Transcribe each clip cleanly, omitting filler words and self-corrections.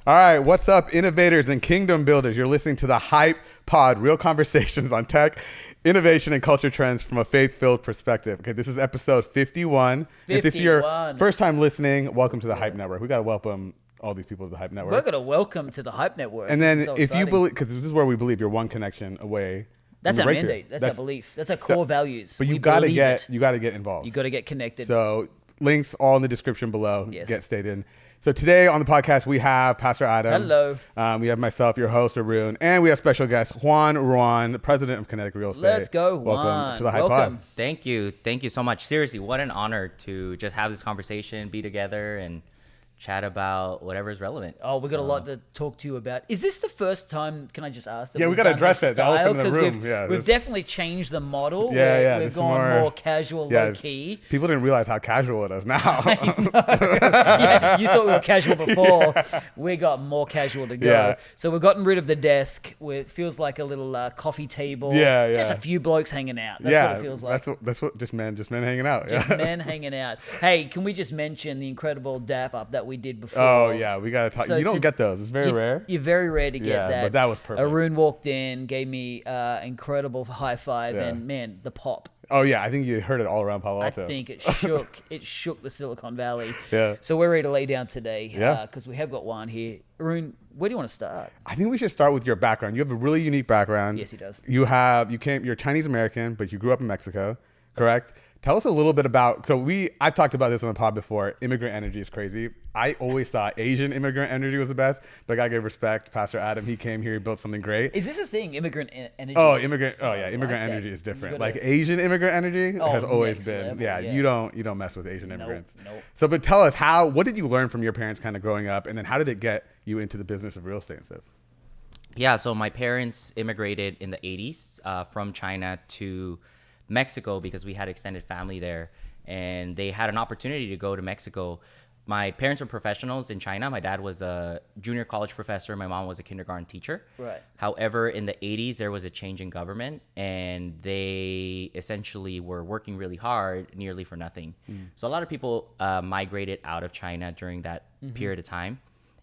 All right, what's up, innovators and kingdom builders? You're listening to the Hype Pod, real conversations on tech, innovation, and culture trends from a faith-filled perspective. Okay, this is episode 51. If this is your first time listening, welcome to the Hype Network. We got to welcome all these people to the Hype Network. We're going to welcome to the Hype Network. And then if you believe, because this is where we believe you're one connection away. That's our mandate. That's our belief. That's our core values. But you got to get involved. You got to get connected. So links all in the description below. Yes. Get stayed in. So today on the podcast, we have Pastor Adam. Hello. We have myself, your host, Arun, and we have special guest, Juan Ruan, the president of Kinetic Real Estate. Let's go, Welcome Juan. to the Hype Pod. Thank you. Thank you so much. Seriously, what an honor to just have this conversation, be together, and chat about whatever is relevant. Oh, we've got a lot to talk to you about. Is this the first time, can I just ask? That we got to address it. The elephant in the room. We've definitely changed the model. We've gone more casual, low-key. People didn't realize how casual it is now. Yeah, you thought we were casual before. We got more casual to go. Yeah. So we've gotten rid of the desk. It feels like a little coffee table. Yeah. Just a few blokes hanging out. That's what it feels like. That's what just men hanging out. Just men hanging out. Hey, can we just mention the incredible dap up that we did before? Oh yeah, we gotta talk. So you don't get those. It's very rare. You're very rare to get that. But that was perfect. Arun walked in, gave me incredible high five, and man, the pop. Oh yeah, I think you heard it all around Palo Alto. I think it shook. It shook the Silicon Valley. Yeah. So we're ready to lay down today. Yeah. Because we have got Juan here. Arun, where do you want to start? I think we should start with your background. You have a really unique background. Yes, he does. You're Chinese American, but you grew up in Mexico, correct? Tell us a little bit about, I've talked about this on the pod before. Immigrant energy is crazy. I always thought Asian immigrant energy was the best, but I gotta give respect. Pastor Adam, he came here, he built something great. Is this a thing, immigrant energy? Immigrant energy is different. Like Asian immigrant energy has always been, you don't mess with Asian immigrants. Nope. So, but tell us what did you learn from your parents kind of growing up, and then how did it get you into the business of real estate and stuff? Yeah, so my parents immigrated in the 80s from China to Mexico because we had extended family there, and they had an opportunity to go to Mexico. My parents were professionals in China. My dad was a junior college professor. My mom was a kindergarten teacher. Right. However, in the 80s, there was a change in government, and they essentially were working really hard, nearly for nothing. So a lot of people migrated out of China during that period of time,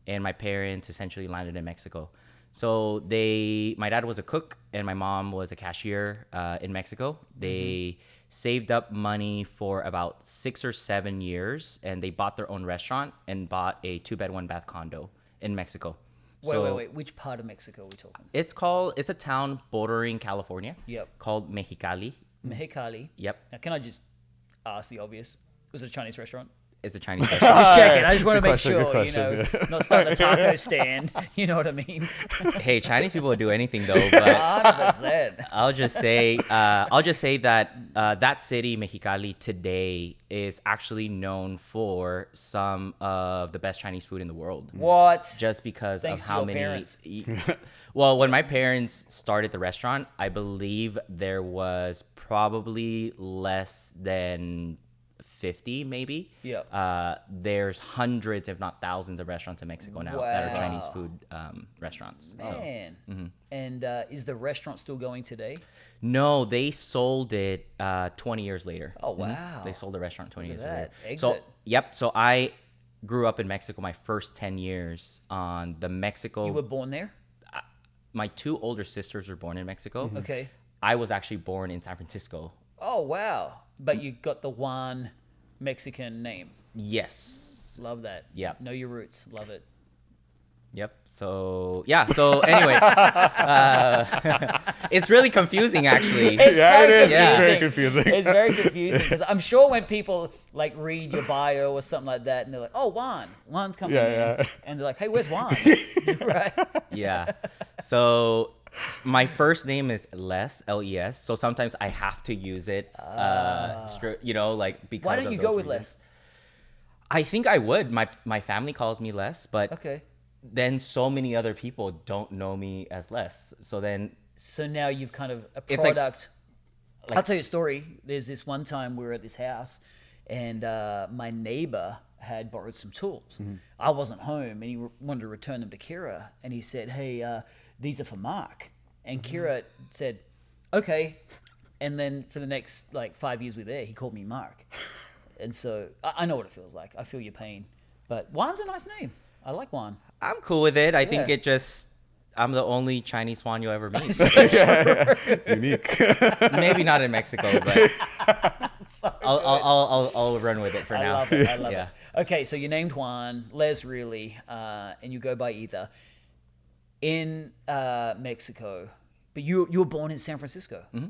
and my parents essentially landed in Mexico. So my dad was a cook and my mom was a cashier in Mexico. They saved up money for about 6 or 7 years, and they bought their own restaurant and bought a 2-bed, 1-bath condo in Mexico. Wait. Which part of Mexico are we talking? It's a town bordering California. Yep. Called Mexicali. Mexicali. Yep. Now, can I just ask the obvious? Was it a Chinese restaurant? It's a Chinese restaurant. Just checking. I just want to make Good sure, question, not starting a taco stand. You know what I mean? Hey, Chinese people will do anything though, but 100%. I'll just say that that city, Mexicali, today is actually known for some of the best Chinese food in the world. What? Just because Thanks of how to your many. parents. Well, when my parents started the restaurant, I believe there was probably less than 50 maybe. Yeah. There's hundreds, if not thousands, of restaurants in Mexico now that are Chinese food restaurants. Man. So, and is the restaurant still going today? No, they sold it 20 years later. Oh, wow. They sold the restaurant 20 years that. later. Exit. So I grew up in Mexico my first 10 years on the Mexico. You were born there? My 2 older sisters were born in Mexico. Okay. I was actually born in San Francisco. Oh, wow. But you got the Juan Mexican name. Yes. Love that. Yeah. Know your roots. Love it. Yep. So anyway, it's really confusing actually. It's very confusing. It's very confusing because I'm sure when people like read your bio or something like that, and they're like, "Oh, Juan's coming in," and they're like, "Hey, where's Juan?" Right? Yeah. So my first name is Les, L-E-S. So sometimes I have to use it, because. Why don't you go with Les? I think I would. My family calls me Les, but okay. Then so many other people don't know me as Les. So now you've kind of a product. Like, I'll tell you a story. There's this one time we were at this house, and my neighbor had borrowed some tools. I wasn't home, and he wanted to return them to Kira, and he said, "Hey, these are for Mark." And Kira said, "Okay." And then for the next 5 years we were there, he called me Mark. And so I know what it feels like. I feel your pain. But Juan's a nice name. I like Juan. I'm cool with it. I think I'm the only Chinese Juan you'll ever meet. Unique. Maybe not in Mexico, but I'll run with it for now. I love it. Okay, so you're named Juan, Les really, and you go by either in Mexico, but you were born in San Francisco. Mm-hmm.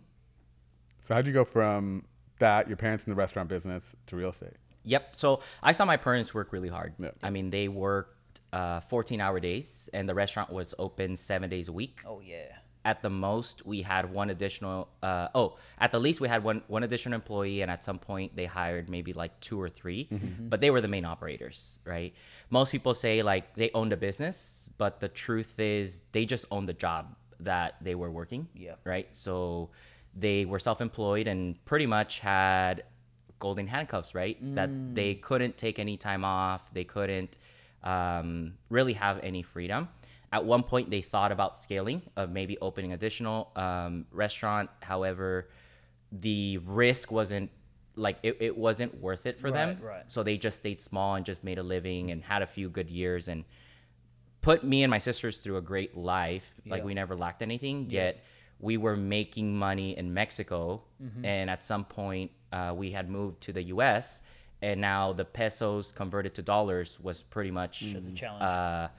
So how'd you go from that, your parents in the restaurant business, to real estate? Yep. So I saw my parents work really hard. Yeah. I mean, they worked 14-hour days, and the restaurant was open 7 days a week. Oh yeah. At the most, we had one additional. At the least, we had one additional employee, and at some point, they hired maybe like 2 or 3. Mm-hmm. But they were the main operators, right? Most people say like they owned a business, but the truth is they just owned the job that they were working. Yeah. Right. So they were self-employed and pretty much had golden handcuffs, right? That they couldn't take any time off. They couldn't really have any freedom. At one point, they thought about scaling, of maybe opening additional restaurant. However, the risk wasn't like it wasn't worth it for them. Right. So they just stayed small and just made a living and had a few good years and put me and my sisters through a great life. Like we never lacked anything. Yet we were making money in Mexico, and at some point we had moved to the U.S. and now the pesos converted to dollars was pretty much It's a challenge.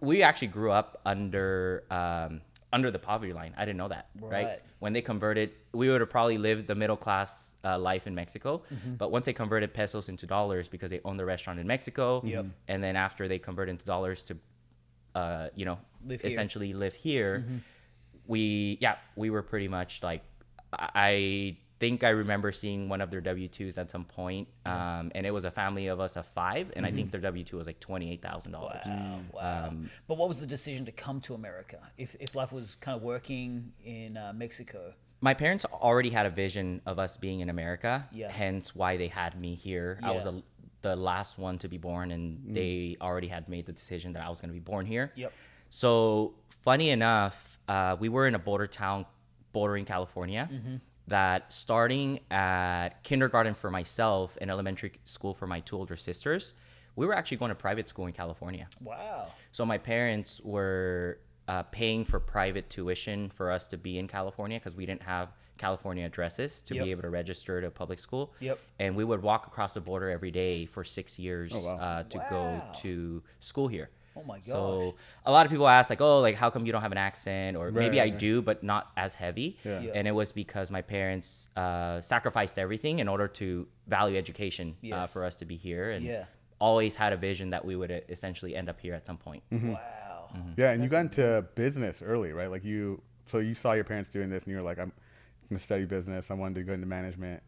we actually grew up under the poverty line. I didn't know that, right? When they converted, we would have probably lived the middle class life in Mexico. But once they converted pesos into dollars, because they owned the restaurant in Mexico, and then after they converted into dollars to, essentially live here, we were pretty much like, I think I remember seeing one of their W-2s at some point, and it was a family of us of 5, and I think their W-2 was like $28,000. Wow. But what was the decision to come to America if life was kind of working in Mexico? My parents already had a vision of us being in America, Yeah. hence why they had me here. I was the last one to be born, and they already had made the decision that I was going to be born here. Yep. So funny enough, we were in a border town bordering California, that starting at kindergarten for myself and elementary school for my 2 older sisters, we were actually going to private school in California. Wow. So my parents were paying for private tuition for us to be in California because we didn't have California addresses to be able to register to public school. Yep. And we would walk across the border every day for 6 years to go to school here. Oh my gosh. So a lot of people ask like, oh, like how come you don't have an accent? Or maybe I do, but not as heavy. Yeah. Yeah. And it was because my parents sacrificed everything in order to value education for us to be here, and always had a vision that we would essentially end up here at some point. Wow. Yeah, and you got into business early, right? Like you saw your parents doing this, and you were like, I'm going to study business. I wanted to go into management.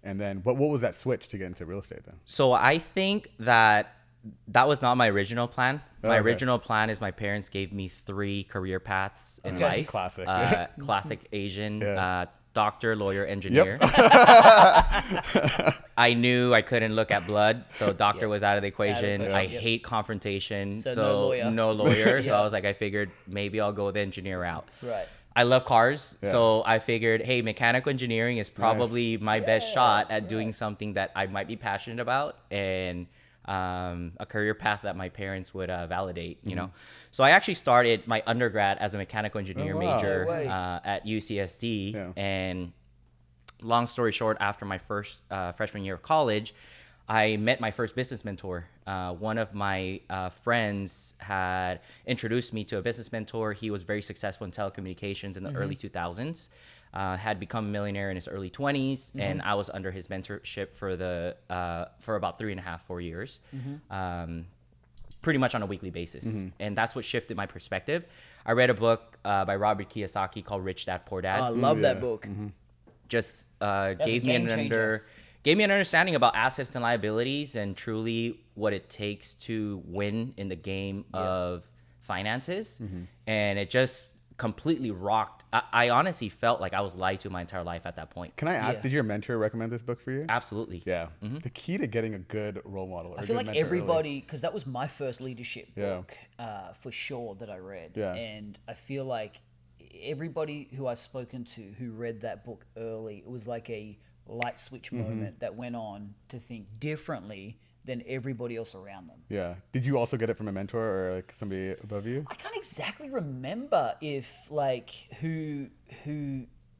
And then, what was that switch to get into real estate then? So I think that was not my original plan. My Okay. original plan is my parents gave me 3 career paths in life. Classic. Classic Asian. Yeah. Doctor, lawyer, engineer. I knew I couldn't look at blood, so doctor was out of the equation. question, I hate confrontation, So so no lawyer. no lawyer. So I was like, I figured maybe I'll go the engineer route. Right. I love cars, Yeah. so I figured, hey, mechanical engineering is probably my best shot at doing something that I might be passionate about, and a career path that my parents would validate, you know. So I actually started my undergrad as a mechanical engineer major No way. at UCSD, Yeah. and long story short, after my first freshman year of college, I met my first business mentor. One of my friends had introduced me to a business mentor. He was very successful in telecommunications in the early 2000s. Had become a millionaire in his early 20s, and I was under his mentorship for about 3.5-4 years, pretty much on a weekly basis. And that's what shifted my perspective. I read a book by Robert Kiyosaki called Rich Dad Poor Dad. I love that book. Just a gave me game changer. gave me an understanding about assets and liabilities and truly what it takes to win in the game of finances. And it just completely rocked. I honestly felt like I was lied to my entire life at that point. Can I ask, Yeah. did your mentor recommend this book for you? Absolutely. Yeah. The key to getting a good role model. Or I a feel good like mentor early- everybody, because that was my first leadership Yeah. book for sure that I read. Yeah. And I feel like everybody who I've spoken to who read that book early, it was like a light switch moment that went on to think differently than everybody else around them. Yeah. Did you also get it from a mentor or like somebody above you? I can't exactly remember if like who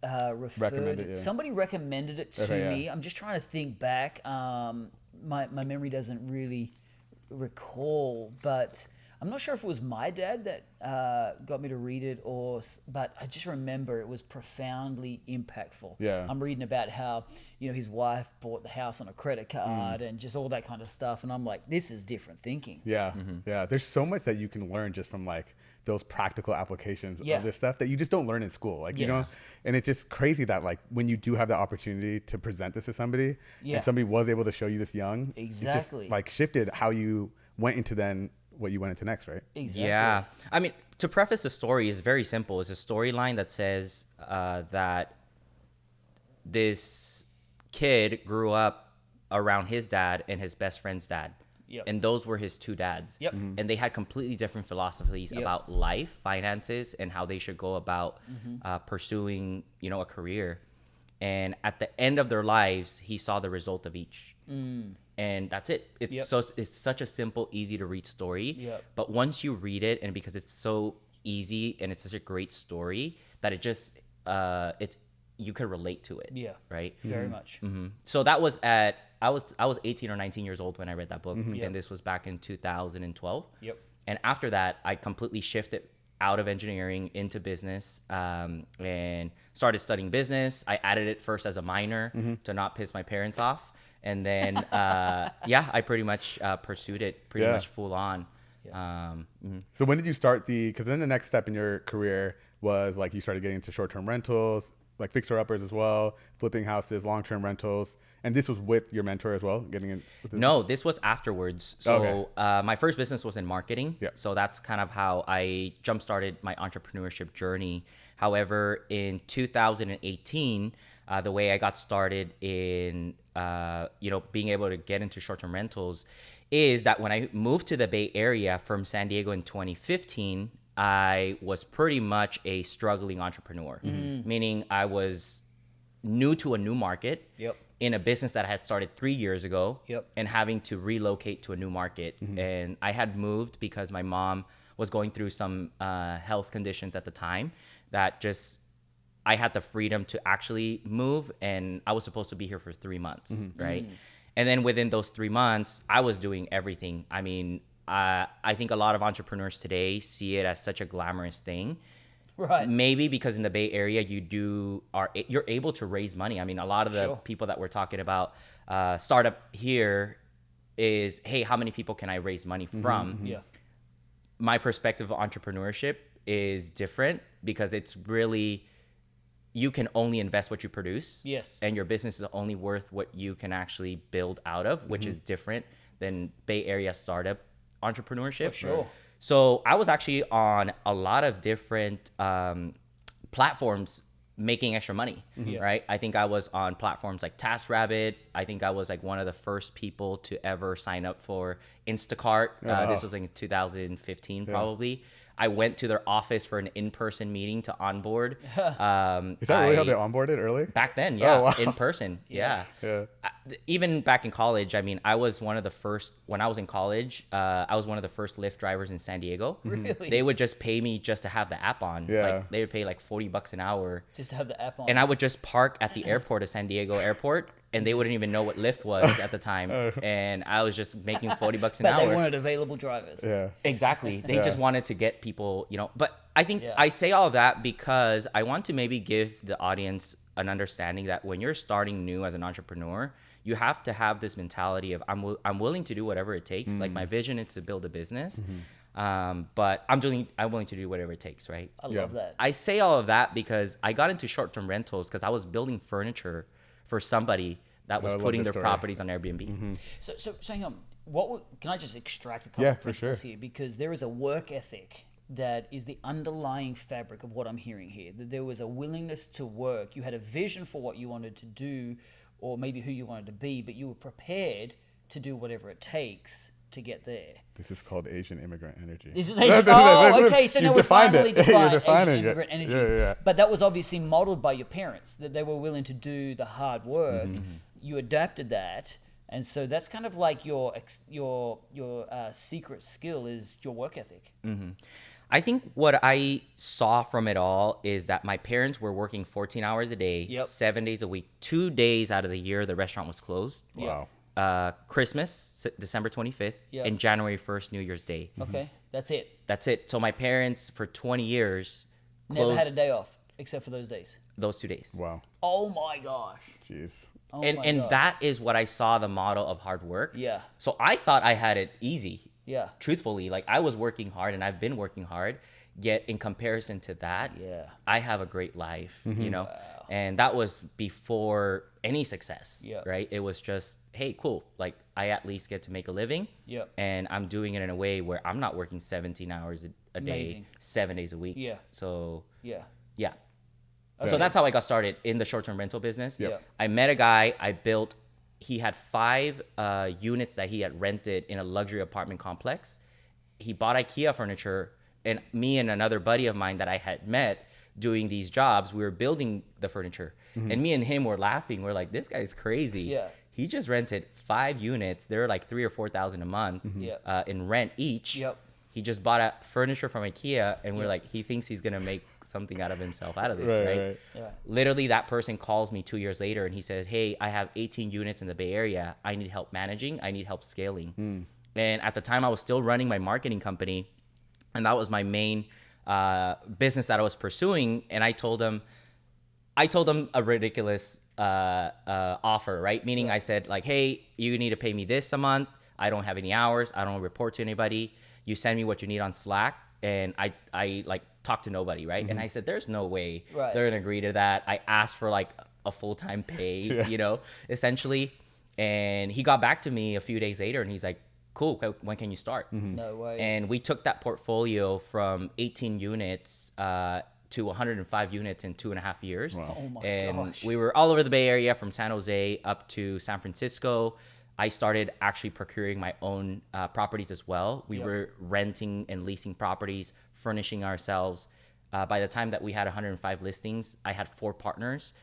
referred Recommended, yeah. Somebody recommended it to Okay, me. yeah. I'm just trying to think back. My memory doesn't really recall, but I'm not sure if it was my dad that got me to read it but I just remember it was profoundly impactful. Yeah. I'm reading about how, his wife bought the house on a credit card and just all that kind of stuff. And I'm like, this is different thinking. Yeah. Yeah. There's so much that you can learn just from like those practical applications Yeah. of this stuff that you just don't learn in school. Like, Yes. and it's just crazy that like when you do have the opportunity to present this to somebody Yeah. and somebody was able to show you this young, it Exactly. just like shifted how you went into then what you went into next, right? Exactly. Yeah. I mean, to preface the story is very simple. It's a storyline that says that this kid grew up around his dad and his best friend's dad. Yep. And those were his two dads. Yep. And they had completely different philosophies Yep. about life, finances, and how they should go about pursuing, a career. And at the end of their lives, he saw the result of each. And that's it. It's Yep. it's such a simple, easy to read story. Yep. But once you read it, and because it's so easy and it's such a great story that it just you could relate to it. Yeah. Right. Very much. So that was I was 18 or 19 years old when I read that book, Yep. and this was back in 2012. Yep. And after that, I completely shifted out of engineering into business and started studying business. I added it first as a minor to not piss my parents off. And then, I pretty much pursued it pretty Yeah. much full on. So when did you start because then the next step in your career was like you started getting into short-term rentals, like fixer-uppers as well, flipping houses, long-term rentals. And this was with your mentor as well, getting in? No, this was afterwards. So Okay. my first business was in marketing. Yeah. So that's kind of how I jump-started my entrepreneurship journey. However, in 2018, the way I got started in, being able to get into short-term rentals is that when I moved to the Bay Area from San Diego in 2015, I was pretty much a struggling entrepreneur, meaning I was new to a new market. Yep. In a business that I had started 3 years ago. Yep. And having to relocate to a new market. And I had moved because my mom was going through some health conditions at the time that just I had the freedom to actually move, and I was supposed to be here for 3 months, right? And then within those 3 months, I was doing everything. I mean, I think a lot of entrepreneurs today see it as such a glamorous thing. Right. Maybe because in the Bay Area you're able to raise money. I mean, a lot of the Sure. people that we're talking about startup here is, hey, how many people can I raise money from? Yeah. My perspective of entrepreneurship is different because it's really you can only invest what you produce. Yes. And your business is only worth what you can actually build out of, which is different than Bay Area startup entrepreneurship. For sure. So I was actually on a lot of different platforms making extra money, Yeah. right? I think I was on platforms like TaskRabbit. I think I was like one of the first people to ever sign up for Instacart. wow. This was like in 2015 probably. I went to their office for an in-person meeting to onboard. Is that really how they onboarded early? Back then, yeah, Oh, wow. in person, yeah. Yeah. Even back in college, I mean, I was one of the first, when I was in college, I was one of the first Lyft drivers in San Diego. Really? They would just pay me just to have the app on. Yeah. Like, they would pay like $40 an hour. Just to have the app on. And I would just park at the airport of San Diego Airport, and they wouldn't even know what Lyft was at the time. And I was just making $40 an but hour. they wanted available drivers. Yeah. Exactly. They Yeah. just wanted to get people, but I think Yeah. I say all that because I want to maybe give the audience an understanding that when you're starting new as an entrepreneur, you have to have this mentality of I'm willing to do whatever it takes. Like my vision is to build a business, but I'm willing to do whatever it takes, right? I Yeah. love that. I say all of that because I got into short-term rentals because I was building furniture for somebody that was I love putting this their story. properties on Airbnb. So hang on. Can I just extract a couple Yeah, of for principles sure. here? Because there is a work ethic that is the underlying fabric of what I'm hearing here. That there was a willingness to work. You had a vision for what you wanted to do, or maybe who you wanted to be, but you were prepared to do whatever it takes to get there. This is called Asian immigrant energy. This is Asian. Oh, okay. So You've now we're defined finally it. You're defined defining Asian it. immigrant energy. Yeah, yeah. But that was obviously modeled by your parents, that they were willing to do the hard work. You adapted that And so that's kind of like your secret skill is your work ethic. I think what I saw from it all is that my parents were working 14 hours a day, Yep. 7 days a week. 2 days out of the year, the restaurant was closed. Wow. Christmas, December 25th, Yep. and January 1st, New Year's Day. Okay, that's it. That's it. So my parents, for 20 years, closed Never had a day off except for those days. those 2 days. Wow. Oh my gosh. Jeez. Oh and my and gosh. that is what I saw the model of hard work. Yeah. So I thought I had it easy. Yeah. Truthfully, like I was working hard and I've been working hard. Yet in comparison to that, Yeah. I have a great life, you know? And that was before any success, Yeah. right? It was just, hey, cool. Like I at least get to make a living. Yep. And I'm doing it in a way where I'm not working 17 hours a day, Amazing. 7 days a week. Yeah. So Yeah. yeah. Okay. So that's how I got started in the short-term rental business. Yep. Yep. I met a guy, he had 5 units that he had rented in a luxury apartment complex. He bought IKEA furniture, and me and another buddy of mine that I had met doing these jobs, we were building the furniture. And me and him were laughing. We're like, this guy's crazy. Yeah. He just rented 5 units. They're like $3,000 or $4,000 a month Yep. in rent each. Yep. He just bought a furniture from IKEA, and we're like, he thinks he's gonna make something out of himself out of this, right? Yeah. Literally, that person calls me 2 years later, and he said, "Hey, I have 18 units in the Bay Area. I need help managing. I need help scaling." And at the time, I was still running my marketing company, and that was my main business that I was pursuing. And I told him a ridiculous offer, right? Meaning, I said like, "Hey, you need to pay me this a month. I don't have any hours. I don't report to anybody. You send me what you need on Slack, and I like talk to nobody, right?" And I said, "There's no way Right. they're gonna agree to that." I asked for like a full-time pay, you know, essentially. And he got back to me a few days later, and he's like, "Cool, when can you start?" No way. And we took that portfolio from 18 units to 105 units in 2.5 years. Wow. Oh my and gosh. we were all over the Bay Area, from San Jose up to San Francisco. I started actually procuring my own properties as well. We Yep. were renting and leasing properties, furnishing ourselves. By the time that we had 105 listings, I had 4 partners,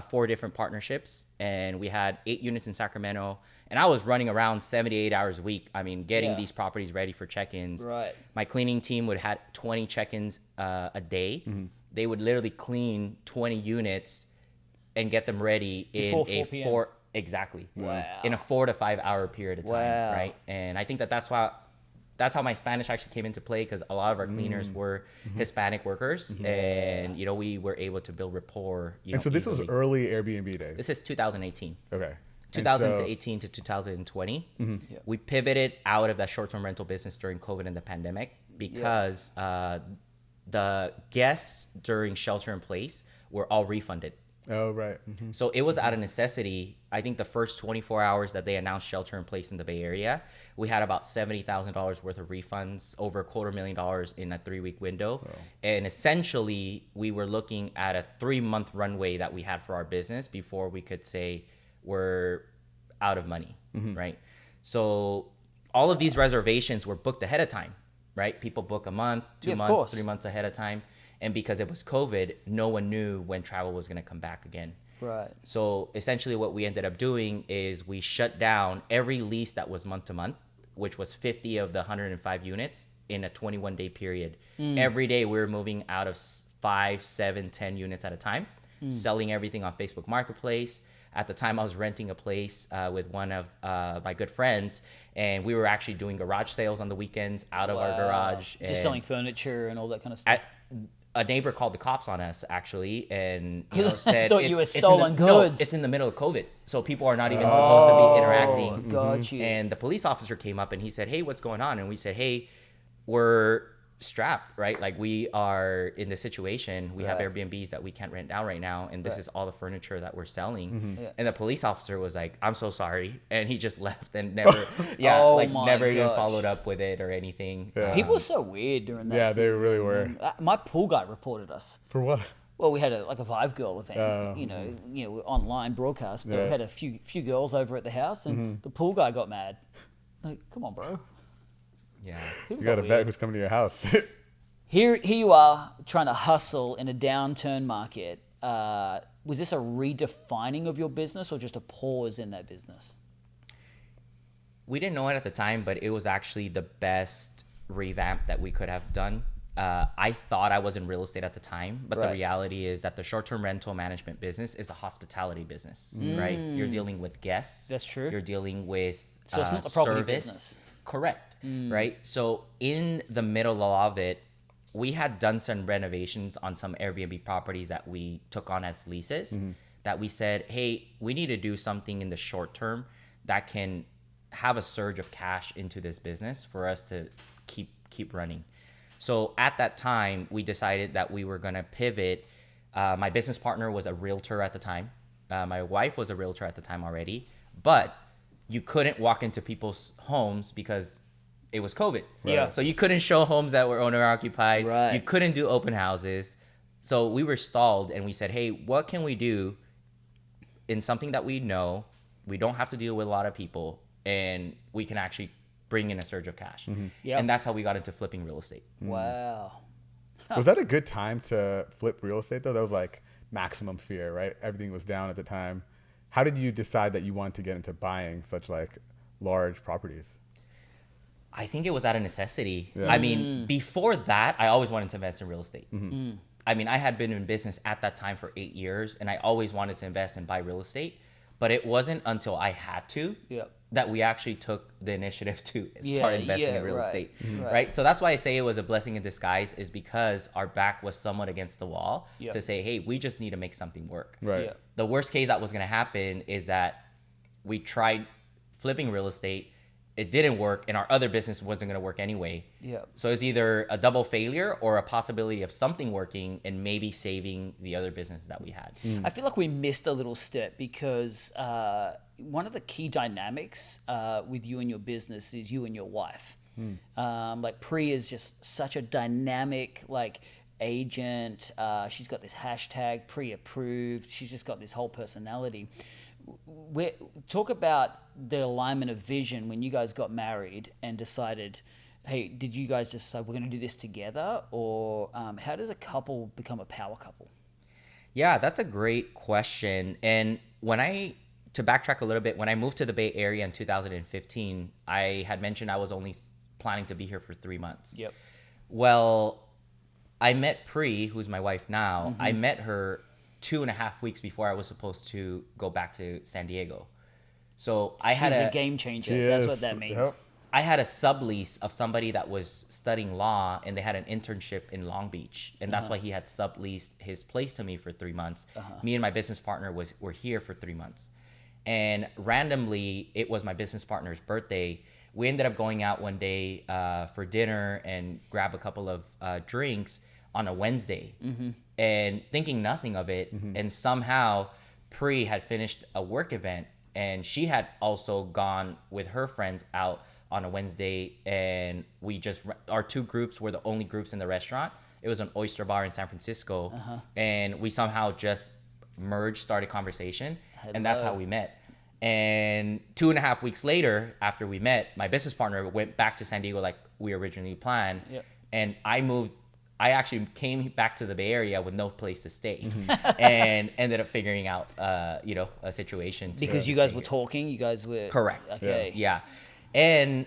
4 different partnerships, and we had 8 units in Sacramento. And I was running around 78 hours a week. I mean, getting Yeah. these properties ready for check-ins. Right. My cleaning team would have 20 check-ins a day. They would literally clean 20 units and get them ready in Before a 4 p.m. 4 exactly Wow. in a 4 to 5 hour period of time, Wow. right? And I think that's how my Spanish actually came into play, because a lot of our cleaners were Hispanic workers, and you know, we were able to build rapport. And so this was easily. early Airbnb days. This is 2018. Okay. And 2018 to 2020. Yeah. We pivoted out of that short-term rental business during COVID and the pandemic, because the guests during shelter in place were all refunded. Oh, right. So it was out of necessity. I think the first 24 hours that they announced shelter in place in the Bay Area, we had about $70,000 worth of refunds, over $250,000 in a 3-week window. Wow. And essentially, we were looking at a 3-month runway that we had for our business before we could say we're out of money, right? So all of these reservations were booked ahead of time, right? People book a month, 2 Yeah, of months, course. 3 months ahead of time. And because it was COVID, no one knew when travel was going to come back again. Right. So essentially what we ended up doing is we shut down every lease that was month to month, which was 50 of the 105 units in a 21-day period. Every day we were moving out of 5, 7, 10 units at a time, selling everything on Facebook Marketplace. At the time, I was renting a place with one of my good friends, and we were actually doing garage sales on the weekends out of our Wow. garage. Just and selling furniture and all that kind of stuff. a neighbor called the cops on us, actually, and said, Thought you were it's in stolen goods. No, it's in the middle of COVID, so people are not even supposed to be interacting. Got you. And the police officer came up and he said, "Hey, what's going on?" And we said, "Hey, we're strapped, right? Like, we are in this situation. We have Right. Airbnbs that we can't rent out right now, and this Right. is all the furniture that we're selling." Yeah. And the police officer was like, "I'm so sorry," and he just left and never, Oh my never even gosh. followed up with it or anything. Yeah. People were so weird during that Yeah, they season. really were. And, my pool guy reported us. For what? Well, we had a Vive Girl event, Oh. you know, online broadcast, but Yeah. we had a few girls over at the house, and the pool guy got mad. Like, come on, bro. Yeah. People You got a weird. vet who's coming to your house. Here you are trying to hustle in a downturn market. Was this a redefining of your business or just a pause in that business? We didn't know it at the time, but it was actually the best revamp that we could have done. I thought I was in real estate at the time, but the reality is that the short-term rental management business is a hospitality business, right? You're dealing with guests. That's true. You're dealing with So it's not the property service. business. Correct, right? So in the middle of it, we had done some renovations on some Airbnb properties that we took on as leases that we said, hey, we need to do something in the short term that can have a surge of cash into this business for us to keep running. So at that time, we decided that we were going to pivot. My business partner was a realtor at the time. My wife was a realtor at the time already, but you couldn't walk into people's homes because it was COVID. Yeah. So you couldn't show homes that were owner occupied. Right. You couldn't do open houses. So we were stalled and we said, hey, what can we do in something that we know, we don't have to deal with a lot of people, and we can actually bring in a surge of cash. Yep. And that's how we got into flipping real estate. Wow. Was that a good time to flip real estate though? That was like maximum fear, right? Everything was down at the time. How did you decide that you wanted to get into buying such like large properties? I think it was out of necessity. Yeah. I mean, before that, I always wanted to invest in real estate. I mean, I had been in business at that time for 8 years, and I always wanted to invest and buy real estate. But it wasn't until I had to Yep. that we actually took the initiative to start investing in real right. estate, Right. right? So that's why I say it was a blessing in disguise, is because our back was somewhat against the wall Yep. to say, hey, we just need to make something work. Right. Yeah. The worst case that was going to happen is that we tried flipping real estate, it didn't work, and our other business wasn't going to work anyway. Yeah. So it's either a double failure or a possibility of something working and maybe saving the other business that we had. I feel like we missed a little step because one of the key dynamics with you and your business is you and your wife. Like Pri is just such a dynamic like agent. She's got this hashtag pre-approved. She's just got this whole personality. Talk about the alignment of vision when you guys got married and decided, hey, did you guys just say we're going to do this together, or how does a couple become a power couple? Yeah, that's a great question. And to backtrack a little bit, when I moved to the Bay Area in 2015, I had mentioned I was only planning to be here for 3 months. Yep. Well, I met Pri, who's my wife now. I met her 2.5 weeks before I was supposed to go back to San Diego. So I had She's a game changer. She That's is. what that means. Yep. I had a sublease of somebody that was studying law, and they had an internship in Long Beach, and that's why he had subleased his place to me for 3 months. Me and my business partner were here for 3 months, and randomly it was my business partner's birthday. We ended up going out one day for dinner and grab a couple of drinks on a Wednesday, and thinking nothing of it. And somehow Pri had finished a work event, and she had also gone with her friends out on a Wednesday, and our two groups were the only groups in the restaurant. It was an oyster bar in San Francisco, and we somehow just merged, started conversation, and that's how we met. And 2.5 weeks later, after we met, my business partner went back to San Diego like we originally planned. Yep. And I actually came back to the Bay Area with no place to stay, and ended up figuring out, a situation. Because you guys were talking, you guys were... Correct. Okay. Yeah. And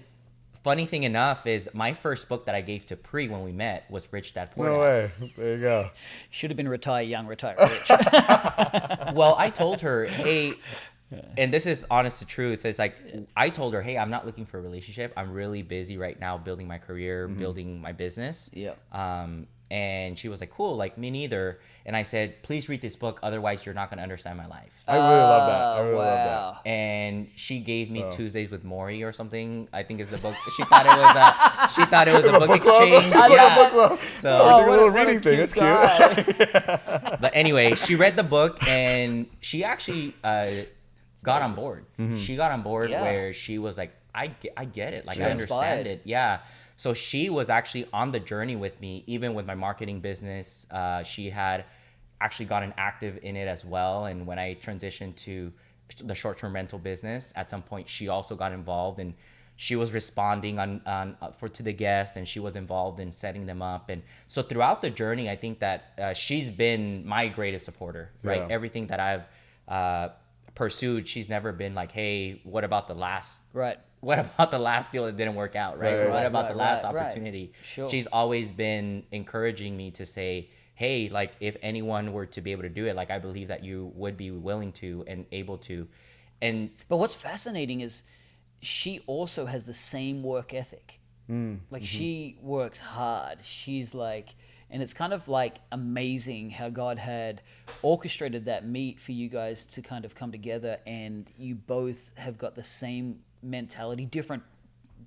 funny thing enough is my first book that I gave to Pri when we met was Rich Dad Poor Dad. No way. There you go. Should have been retire young, retire rich. Well, I told her, hey, and this is honest to truth, it's like, I told her, hey, I'm not looking for a relationship. I'm really busy right now building my career, building my business. Yeah. And she was like, cool, like me neither. And I said, please read this book, otherwise you're not going to understand my life. I really love that. I really love Wow. And she gave me Tuesdays with Maury or something. I think it's the book. She thought it was a book exchange. I love Yeah. book club. So, We're doing a little what a reading thing. cute That's cute. but anyway, she read the book and she actually got on board. She got on board Yeah. where she was like, I get it. Like, She I was understand inspired. it. Yeah. So she was actually on the journey with me, even with my marketing business. She had actually gotten active in it as well. And when I transitioned to the short-term rental business, at some point she also got involved, and she was responding to the guests, and she was involved in setting them up. And so throughout the journey, I think that she's been my greatest supporter, right? Yeah. Everything that I've pursued, she's never been like, hey, what about the last Right. what about the last deal that didn't work out, right? What about the last opportunity? Sure. She's always been encouraging me to say, hey, like if anyone were to be able to do it, like I believe that you would be willing to and able to. But what's fascinating is she also has the same work ethic. Like she works hard. She's like, and it's kind of like amazing how God had orchestrated that meet for you guys to kind of come together, and you both have got the same mentality, different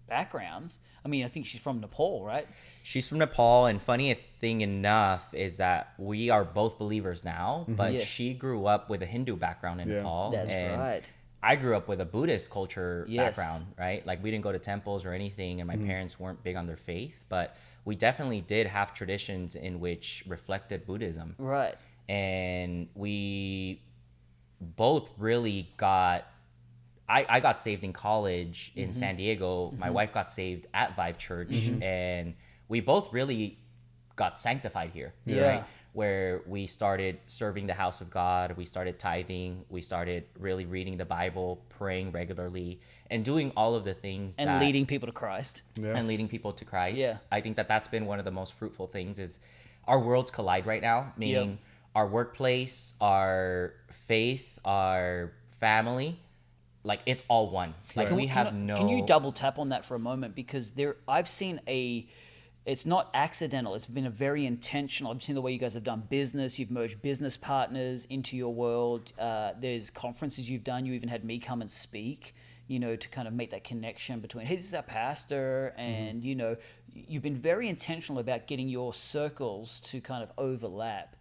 backgrounds. I mean, I think she's from Nepal, right? She's from Nepal, and funny thing enough is that we are both believers now, but Yes. she grew up with a Hindu background in Nepal. That's and right. I grew up with a Buddhist culture Yes. background, right? Like we didn't go to temples or anything, and my parents weren't big on their faith, but we definitely did have traditions in which reflected Buddhism. Right. And we both really got, I got saved in college in San Diego. My wife got saved at Vibe Church, and we both really got sanctified here, Yeah. right? Where we started serving the house of God, we started tithing, we started really reading the Bible, praying regularly, and doing all of the things And that, leading people to Christ. and leading people to Christ. Yeah. I think that that's been one of the most fruitful things is our worlds collide right now, meaning our workplace, our faith, our family, like it's all one. Like we have no. Can you double tap on that for a moment? Because I've seen it's not accidental. It's been a very intentional. I've seen the way you guys have done business. You've merged business partners into your world. There's conferences you've done. You even had me come and speak, to kind of make that connection between, hey, this is our pastor. And, you've been very intentional about getting your circles to kind of overlap.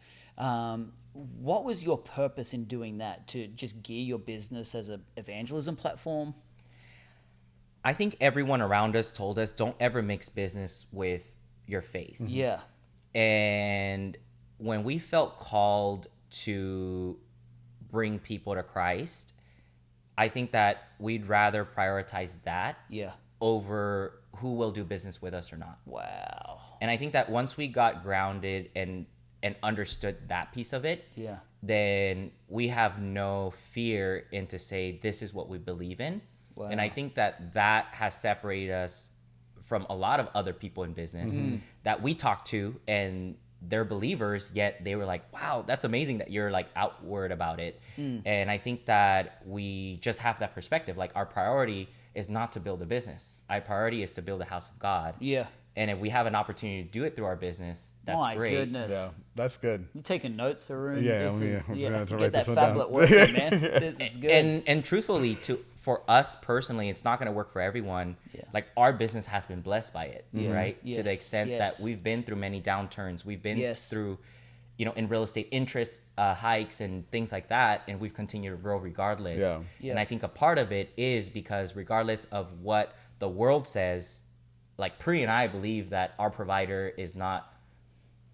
What was your purpose in doing that, to just gear your business as an evangelism platform? I think everyone around us told us, don't ever mix business with your faith. Yeah. And when we felt called to bring people to Christ, I think that we'd rather prioritize that Yeah. over who will do business with us or not. Wow. And I think that once we got grounded and understood that piece of it, Yeah. then we have no fear in to say, this is what we believe in. Wow. And I think that has separated us from a lot of other people in business that we talk to, and they're believers, yet they were like, wow, that's amazing that you're like outward about it. And I think that we just have that perspective. Like our priority is not to build a business. Our priority is to build a house of God. Yeah. And if we have an opportunity to do it through our business, that's My great. goodness. Yeah, that's good. You taking notes, Arun? Yeah, This I'm is- just gonna get write that this one down. phablet working, man. This is good. And truthfully, for us personally, it's not going to work for everyone. Yeah. Like our business has been blessed by it, right? To Yes, the extent yes. that we've been through many downturns, we've been Yes. through, in real estate interest hikes and things like that, and we've continued to grow regardless. Yeah. Yeah. And I think a part of it is because regardless of what the world says, like Pri and I believe that our provider is not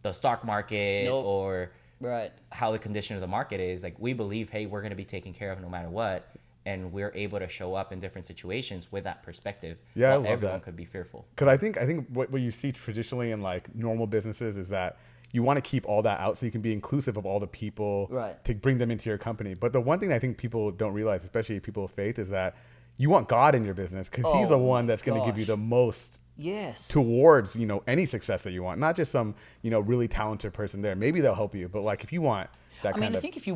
the stock market Nope. or Right. how the condition of the market is. Like we believe, hey, we're going to be taken care of no matter what, and we're able to show up in different situations with that perspective. Yeah, I while love everyone that. could be fearful. Because I think what you see traditionally in like normal businesses is that you want to keep all that out so you can be inclusive of all the people Right. to bring them into your company. But the one thing I think people don't realize, especially people of faith, is that you want God in your business because he's the Oh, one that's going to give you gosh. the most Yes. towards, any success that you want, not just some, really talented person there. Maybe they'll help you, but like if you want that I mean, I think if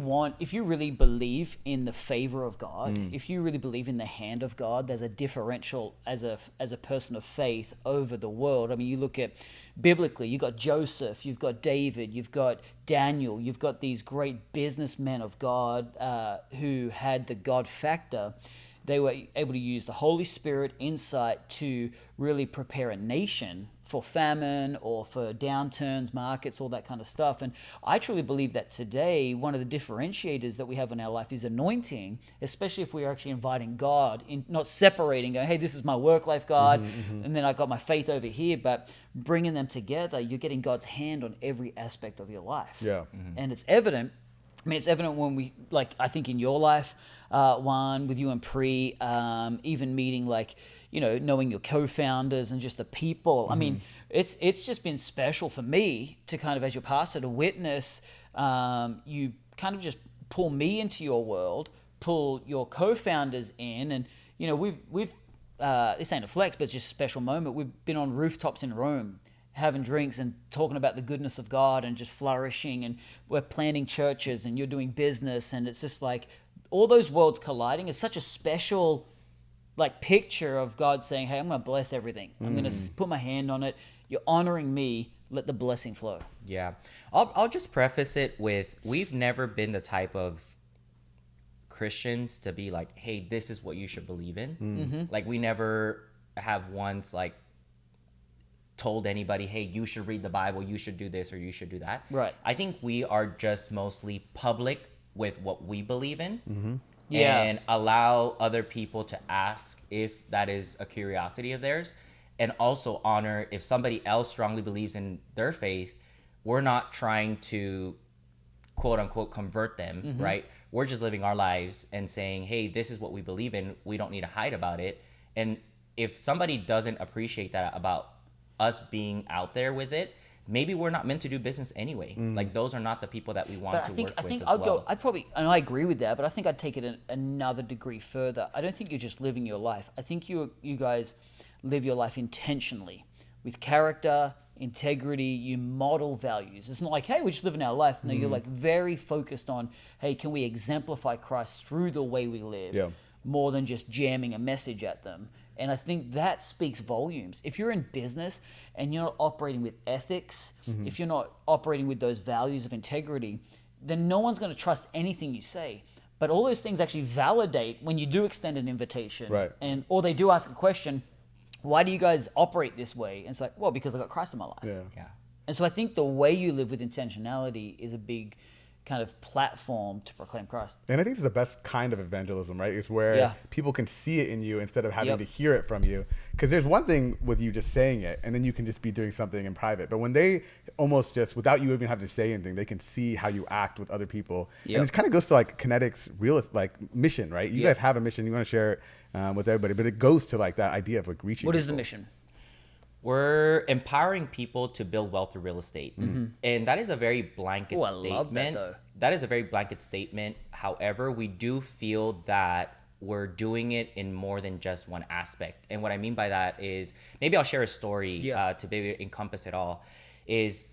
you really believe in the favor of God, if you really believe in the hand of God, there's a differential as a person of faith over the world. I mean, you look at biblically, you've got Joseph, you've got David, you've got Daniel, you've got these great businessmen of God who had the God factor. They were able to use the Holy Spirit insight to really prepare a nation for famine or for downturns, markets, all that kind of stuff. And I truly believe that today, one of the differentiators that we have in our life is anointing, especially if we're actually inviting God, in, not separating, going, hey, this is my work life, God, and then I got my faith over here, but bringing them together, you're getting God's hand on every aspect of your life. Yeah. And it's evident. I mean, it's evident when we, like, I think in your life, Juan, with you and Pri, even meeting, like, knowing your co-founders and just the people. I mean, it's just been special for me to kind of, as your pastor, to witness you kind of just pull me into your world, pull your co-founders in, and, we've this ain't a flex, but it's just a special moment. We've been on rooftops in Rome having drinks and talking about the goodness of God and just flourishing, and we're planting churches and you're doing business, and it's just like all those worlds colliding is such a special like picture of God saying, hey, I'm going to bless everything. I'm going to put my hand on it. You're honoring me. Let the blessing flow. Yeah. I'll just preface it with, we've never been the type of Christians to be like, hey, this is what you should believe in. Mm-hmm. Like, we never have once like told anybody, hey, you should read the Bible, you should do this or you should do that. Right. I think we are just mostly public with what we believe in. Mm-hmm. Yeah. And allow other people to ask if that is a curiosity of theirs, and also honor if somebody else strongly believes in their faith. We're not trying to quote unquote convert them, Mm-hmm. right? We're just living our lives and saying, hey, this is what we believe in. We don't need to hide about it. And if somebody doesn't appreciate that about us being out there with it, maybe we're not meant to do business anyway. Like, those are not the people that we want But to work I with think as I'd well. go. I probably, and I agree with that. But I think I'd take it another degree further. I don't think you're just living your life. I think you guys live your life intentionally, with character, integrity. You model values. It's not like, hey, we're just living our life. No, you're like very focused on, hey, can we exemplify Christ through the way we live, Yeah. more than just jamming a message at them. And I think that speaks volumes. If you're in business and you're not operating with ethics, if you're not operating with those values of integrity, then no one's going to trust anything you say. But all those things actually validate when you do extend an invitation, Right. or they do ask a question, why do you guys operate this way? And it's like, well, because I got Christ in my life. Yeah. Yeah. And so I think the way you live with intentionality is a big kind of platform to proclaim Christ. And I think it's the best kind of evangelism, right? It's where Yeah. people can see it in you instead of having Yep. to hear it from you. Because there's one thing with you just saying it, and then you can just be doing something in private. But when they almost just, without you even having to say anything, they can see how you act with other people. Yep. And it kind of goes to like Kinetic's real like mission, right? You Yep. guys have a mission. You want to share it with everybody, but it goes to like that idea of like reaching. What is the people. mission? We're empowering people to build wealth through real estate. And that is a very blanket Oh, I statement. love that, though. That is a very blanket statement. However, we do feel that we're doing it in more than just one aspect. And what I mean by that is, maybe I'll share a story Yeah. to maybe encompass it all. Is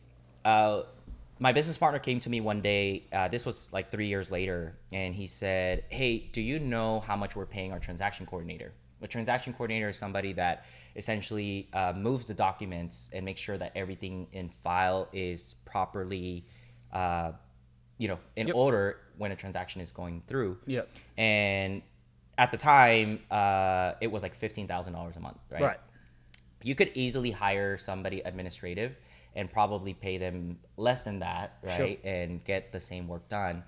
my business partner came to me one day, this was like 3 years later, and he said, hey, do you know how much we're paying our transaction coordinator? A transaction coordinator is somebody that essentially moves the documents and makes sure that everything in file is properly, in Yep. order when a transaction is going through. Yep. And at the time, it was like $15,000 a month, right? Right. You could easily hire somebody administrative and probably pay them less than that, right? Sure. And get the same work done.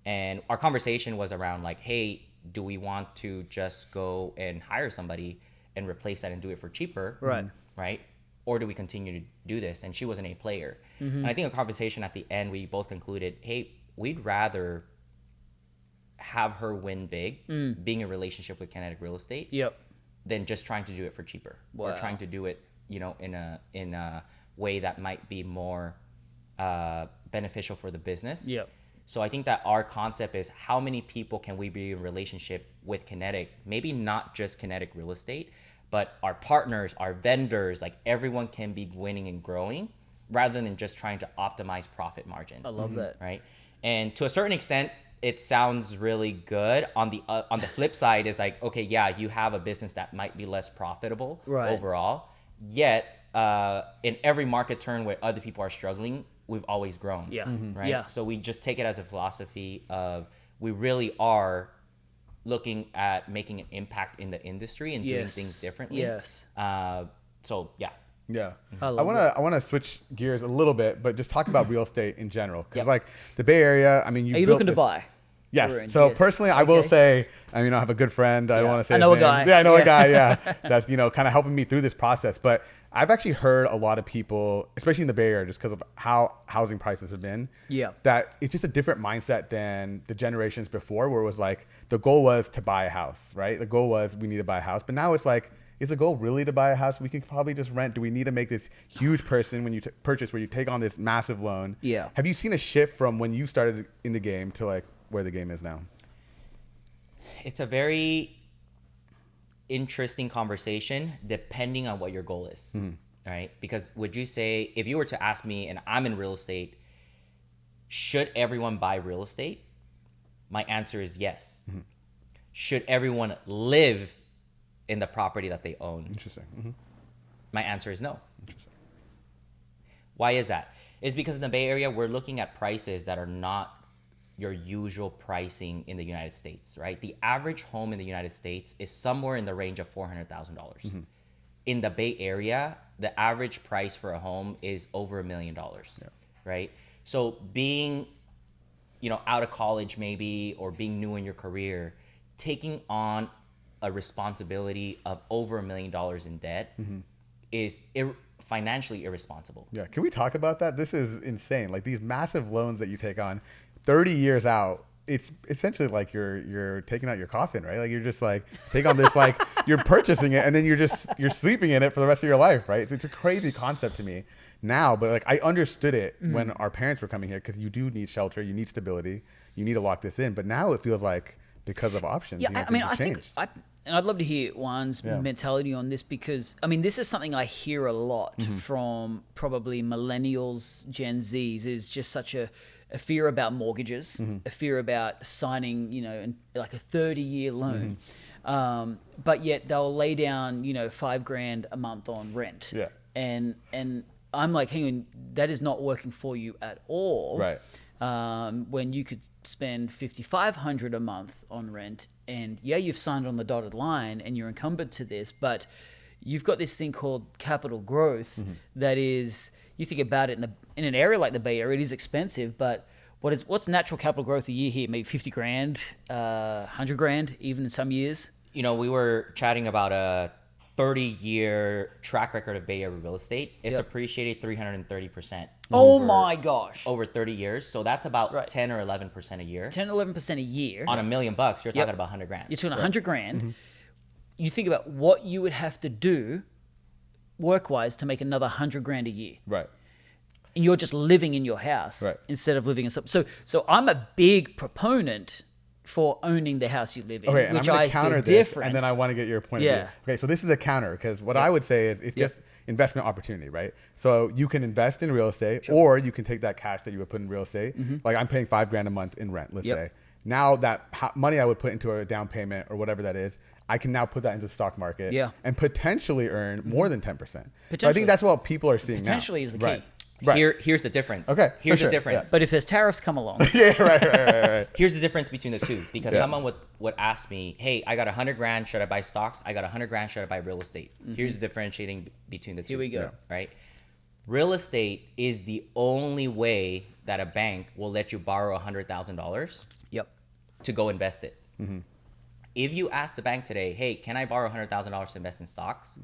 And our conversation was around like, hey, do we want to just go and hire somebody and replace that and do it for cheaper? Right. Right? Or do we continue to do this? And she was an A player. And I think a conversation at the end, we both concluded, hey, we'd rather have her win big, being in a relationship with Kinetic Real Estate, Yep. than just trying to do it for cheaper. Or Wow. trying to do it, in a way that might be more beneficial for the business. Yep. So I think that our concept is, how many people can we be in relationship with Kinetic? Maybe not just Kinetic Real Estate, but our partners, our vendors, like everyone can be winning and growing, rather than just trying to optimize profit margin. I love that. Right? And to a certain extent, it sounds really good. On the flip side is like, okay, yeah, you have a business that might be less profitable Right. overall, yet in every market turn where other people are struggling, we've always grown. Yeah. Right. Yeah. So we just take it as a philosophy of, we really are looking at making an impact in the industry and doing Yes. things differently. Yes. So yeah. Yeah. I I love want to switch gears a little bit, but just talk about real estate in general. Because Yep. like the Bay Area, I mean, Are you built looking to this- buy? Yes. Arun? So Yes. personally, I will Okay. say, I mean, I have a good friend. I don't Yeah. want to say I know his a name. guy. Yeah, I know Yeah. a guy. Yeah, that's kind of helping me through this process. But I've actually heard a lot of people, especially in the Bay Area, just because of how housing prices have been. Yeah. That it's just a different mindset than the generations before, where it was like the goal was to buy a house, right? The goal was we need to buy a house. But now it's like, is the goal really to buy a house? We can probably just rent. Do we need to make this huge person when you purchase, where you take on this massive loan? Yeah. Have you seen a shift from when you started in the game to like where the game is now? It's a very interesting conversation depending on what your goal is, right? Because would you say, if you were to ask me, and I'm in real estate, should everyone buy real estate? My answer is yes. Should everyone live in the property that they own? Interesting. My answer is no. Interesting. Why is that? It's because in the Bay Area, we're looking at prices that are not your usual pricing in the United States, right? The average home in the United States is somewhere in the range of $400,000. In the Bay Area, the average price for a home is over $1 million, right? So being, out of college maybe, or being new in your career, taking on a responsibility of over $1 million in debt is financially irresponsible. Yeah. Can we talk about that? This is insane. Like these massive loans that you take on 30 years out, it's essentially like you're taking out your coffin, right? Like you're just like take on this, like you're purchasing it and then you're sleeping in it for the rest of your life, right? So it's a crazy concept to me now, but like I understood it when our parents were coming here, because you do need shelter, you need stability, you need to lock this in. But now it feels like because of options, and I'd love to hear Juan's mentality on this, because this is something I hear a lot from probably millennials, Gen Zs, is just such a fear about mortgages, a fear about signing, like a 30-year loan. But yet they'll lay down, $5,000 a month on rent. Yeah. And I'm like, hang on, that is not working for you at all. Right. When you could spend $5,500 a month on rent, and you've signed on the dotted line and you're encumbered to this, but you've got this thing called capital growth that is, you think about it in an area like the Bay Area, it is expensive, but what's natural capital growth a year here? Maybe $50,000, $100,000, even in some years. We were chatting about a 30-year track record of Bay Area real estate. It's appreciated 330%. Oh my gosh. Over 30 years. So that's about 10 or 11% a year. 10, 11% a year. On $1 million, you're talking about $100,000. You're talking $100,000. You think about what you would have to do work-wise to make another $100,000 a year. Right. And you're just living in your house instead of living in some. So I'm a big proponent for owning the house you live in. Okay, and which I'm going to counter this, and then I want to get your point of view. Okay, so this is a counter, because what I would say is it's just investment opportunity, right? So you can invest in real estate, or you can take that cash that you would put in real estate. Like I'm paying $5,000 a month in rent, let's say. Now that money I would put into a down payment or whatever that is, I can now put that into the stock market and potentially earn more than 10%. So I think that's what people are seeing potentially now. Is the key. Right. Here's the difference. Okay. Here's the difference. But if there's tariffs come along. Right. Here's the difference between the two. Because someone would ask me, hey, I got $100,000, should I buy stocks? I got $100,000, should I buy real estate? Here's the differentiating between the two. Here we go. Right? Real estate is the only way that a bank will let you borrow $100,000 to go invest it. If you ask the bank today, hey, can I borrow $100,000 to invest in stocks?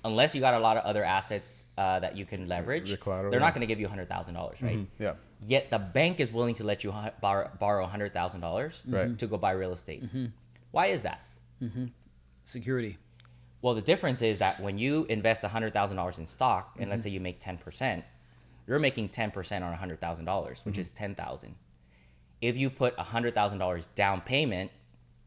Unless you got a lot of other assets that you can leverage, they're not going to give you $100,000, right? Yeah. Yet the bank is willing to let you borrow $100,000 to go buy real estate. Why is that? Security. Well, the difference is that when you invest $100,000 in stock, and let's say you make 10%, you're making 10% on $100,000, which is $10,000. If you put $100,000 down payment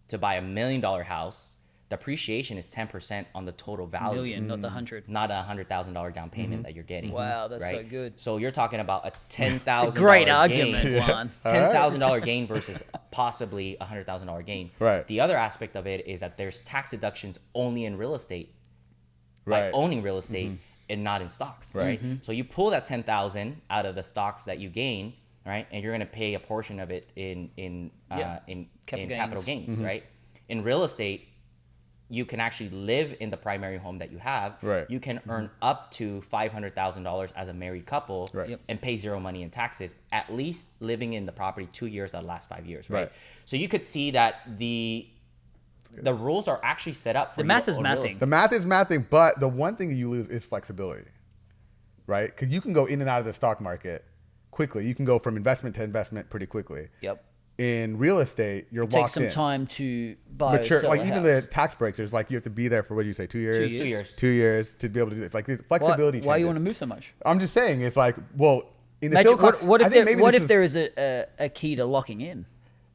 to buy $1 million house, the appreciation is 10% on the total value. Million, not the 100. Not a $100,000 down payment that you're getting. Wow, that's so good. So you're talking about a $10,000 It's a great gain. argument, Juan. $10,000 gain versus possibly a $100,000 gain. Right. The other aspect of it is that there's tax deductions only in real estate, by owning real estate and not in stocks, right? So you pull that $10,000 out of the stocks that you gain, right, and you're going to pay a portion of it in capital gains, right? In real estate, you can actually live in the primary home that you have. Right. You can earn up to $500,000 as a married couple and pay zero money in taxes, at least living in the property 2 years out of the last 5 years, right? So you could see that the rules are actually set up for the math is mathing. The math is mathing, but the one thing you lose is flexibility, right? Because you can go in and out of the stock market quickly. You can go from investment to investment pretty quickly. In real estate, you're locked in. Takes some time to buy or sell like a even house. the tax breaks, there's like you have to be there for what do you say, 2 years? 2 years. 2 years to be able to do this. Like the flexibility changes. Why you want to move so much? I'm just saying, it's like, well, in the Silicon what if there is a key to locking in?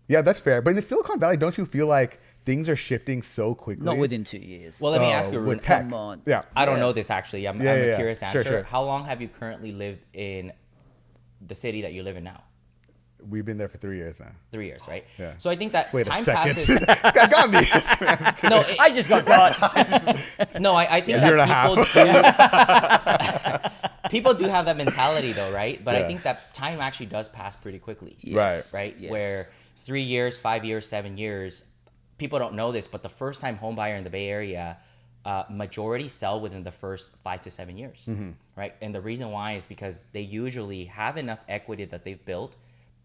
Yeah, that's fair. But in the Silicon Valley, don't you feel like things are shifting so quickly. Not within 2 years. Well, let me ask you, Arun. with tech. Come on. Yeah. I don't Yeah. know this actually. I'm Yeah, a yeah. curious Sure, answer. sure. How long have you currently lived in the city that you live in now? We've been there for 3 years now. 3 years, right? Yeah. So I think that Wait time a second. passes. That got me. No, I just got caught. no, I think Year and a that people do have that mentality though, right? But Yeah. I think that time actually does pass pretty quickly. Yes. Right? Yes. Where 3 years, 5 years, 7 years, people don't know this, but the first time home buyer in the Bay Area, majority sell within the first 5 to 7 years, right? And the reason why is because they usually have enough equity that they've built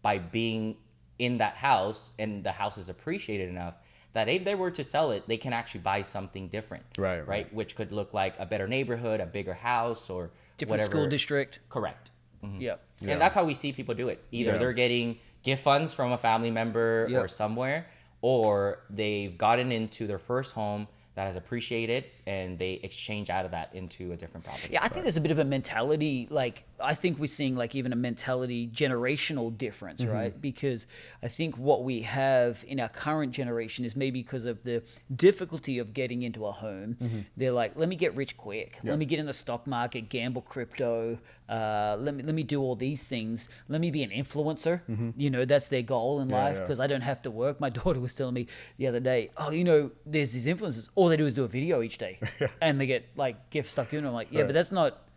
by being in that house, and the house is appreciated enough that if they were to sell it, they can actually buy something different, Right. Which could look like a better neighborhood, a bigger house, or Different whatever. school district. Correct. Yep. And that's how we see people do it. Either Yeah. they're getting gift funds from a family member Yep. or somewhere, or they've gotten into their first home that has appreciated and they exchange out of that into a different property. Yeah, I think there's a bit of a mentality, like, I think we're seeing, like, even a mentality generational difference, right? Because I think what we have in our current generation is maybe because of the difficulty of getting into a home. They're like, let me get rich quick. Let me get in the stock market, gamble crypto. Let me do all these things. Let me be an influencer. You know, that's their goal in life, because I don't have to work. My daughter was telling me the other day, oh, you know, there's these influencers. All they do is do a video each day, and they get like gift stuff given. I'm like, yeah, but that's not.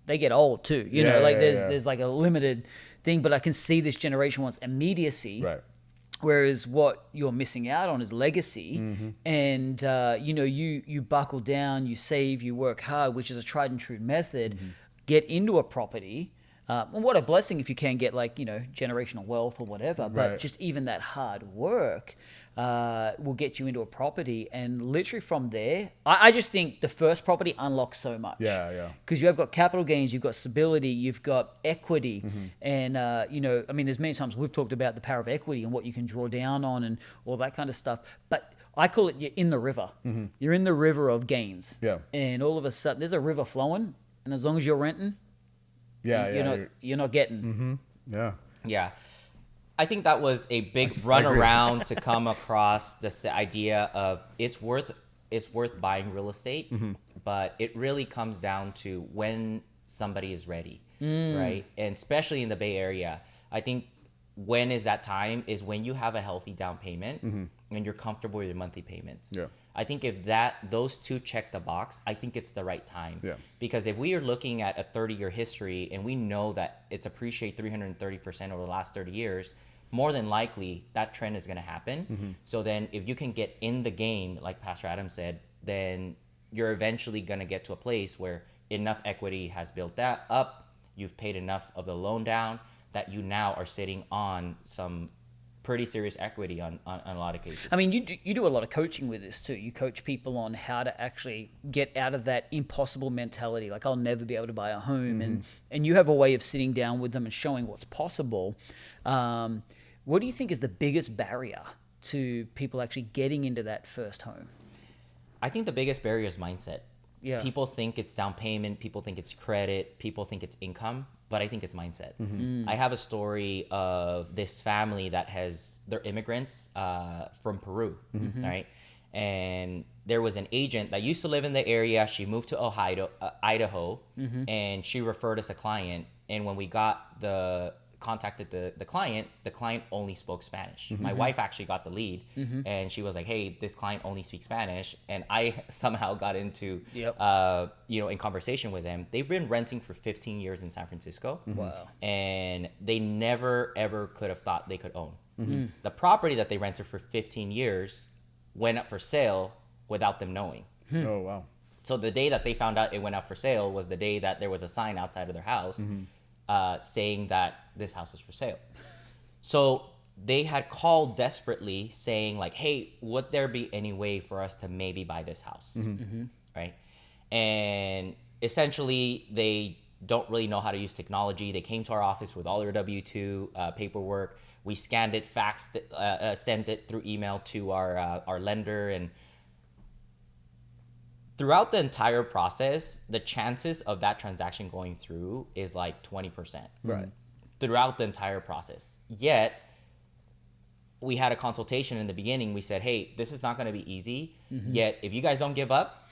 They get old too. You know, like there's like a limited thing. But I can see this generation wants immediacy. Right. Whereas what you're missing out on is legacy, and you know, you buckle down, you save, you work hard, which is a tried and true method. Get into a property, and what a blessing if you can get, like, you know, generational wealth or whatever. But Right. just even that hard work will get you into a property, and literally from there, I just think the first property unlocks so much. Yeah. Because you have got capital gains, you've got stability, you've got equity, and you know, I mean, there's many times we've talked about the power of equity and what you can draw down on and all that kind of stuff. But I call it, you're in the river. You're in the river of gains. Yeah. And all of a sudden, there's a river flowing, and as long as you're renting, you're not getting. Yeah. Yeah. I think that was a big run around to come across this idea of it's worth buying real estate, but it really comes down to when somebody is ready, right? And especially in the Bay Area, I think when is that time is when you have a healthy down payment and you're comfortable with your monthly payments. Yeah. I think if those two check the box, I think it's the right time. Yeah. Because if we are looking at a 30-year history and we know that it's appreciated 330% over the last 30 years, more than likely that trend is going to happen. So then if you can get in the game, like Pastor Adam said, then you're eventually going to get to a place where enough equity has built that up, you've paid enough of the loan down that you now are sitting on some pretty serious equity on a lot of cases. I mean, you do a lot of coaching with this too. You coach people on how to actually get out of that impossible mentality, like I'll never be able to buy a home, and you have a way of sitting down with them and showing what's possible. What do you think is the biggest barrier to people actually getting into that first home? I think the biggest barrier is mindset. Yeah. People think it's down payment, people think it's credit, people think it's income, but I think it's mindset. I have a story of this family they're immigrants from Peru, right? And there was an agent that used to live in the area. She moved to Idaho, and she referred us a client. And when we contacted the client only spoke Spanish. My wife actually got the lead, and she was like, hey, this client only speaks Spanish. And I somehow got into, in conversation with them. They've been renting for 15 years in San Francisco. Wow. And they never, ever could have thought they could own. The property that they rented for 15 years went up for sale without them knowing. Oh, wow. So the day that they found out it went up for sale was the day that there was a sign outside of their house saying that this house is for sale. So they had called desperately saying like, hey, would there be any way for us to maybe buy this house? Right? And essentially they don't really know how to use technology. They came to our office with all their W-2 paperwork. We scanned it, faxed it, sent it through email to our lender. And throughout the entire process, the chances of that transaction going through is like 20%. Right. Throughout the entire process. Yet, we had a consultation in the beginning. We said, hey, this is not going to be easy. Yet if you guys don't give up,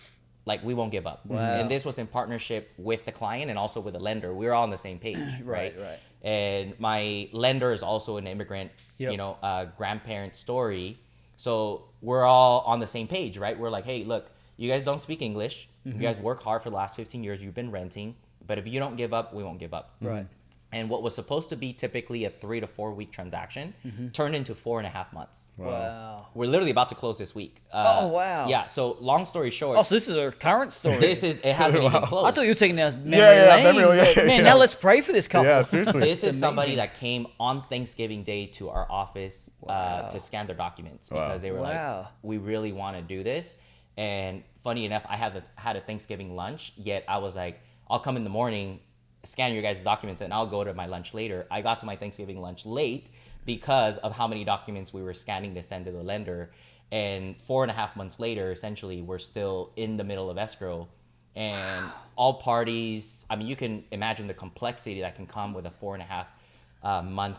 like, we won't give up. Wow. And this was in partnership with the client and also with the lender. We were all on the same page, right? Right. And my lender is also an immigrant, Yep. grandparent story. So we're all on the same page, right? We're like, hey, look, you guys don't speak English. You guys work hard for the last 15 years. You've been renting. But if you don't give up, we won't give up. Right. And what was supposed to be typically a 3 to 4 week transaction turned into 4.5 months. Wow. We're literally about to close this week. Oh, wow. Yeah. So long story short, Oh, so this is our current story. it hasn't even closed. I thought you were taking us memory Yeah, lane. memory lane. Like, man, now let's pray for this couple. Yeah, seriously. This is somebody amazing. that came on Thanksgiving Day to our office to scan their documents because they were Wow. like, we really want to do this. And funny enough, I had a Thanksgiving lunch, yet I was like, I'll come in the morning, scan your guys' documents, and I'll go to my lunch later. I got to my Thanksgiving lunch late because of how many documents we were scanning to send to the lender. And 4.5 months later, essentially, we're still in the middle of escrow. And all parties, I mean, you can imagine the complexity that can come with a 4.5 month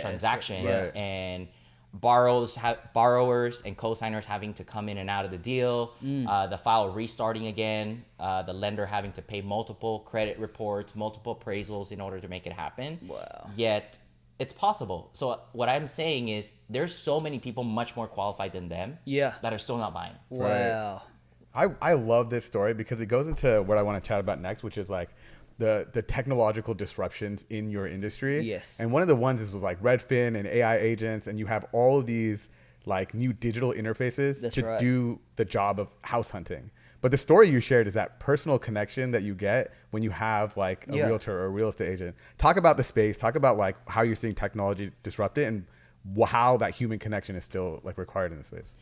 transaction. Right. And borrowers and co-signers having to come in and out of the deal, the file restarting again, the lender having to pay multiple credit reports, multiple appraisals in order to make it happen. Wow. Yet it's possible. So what I'm saying is there's so many people much more qualified than them that are still not buying. Wow. I love this story because it goes into what I want to chat about next, which is like the technological disruptions in your industry. Yes. And one of the ones is with like Redfin and AI agents, and you have all of these like new digital interfaces That's to right. do the job of house hunting. But the story you shared is that personal connection that you get when you have like a realtor or a real estate agent. Talk about the space, talk about like how you're seeing technology disrupt it and how that human connection is still like required in the space.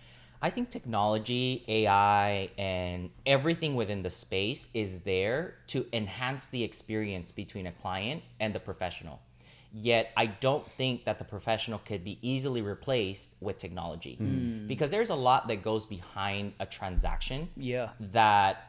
I think technology, AI, and everything within the space is there to enhance the experience between a client and the professional. Yet I don't think that the professional could be easily replaced with technology because there's a lot that goes behind a transaction that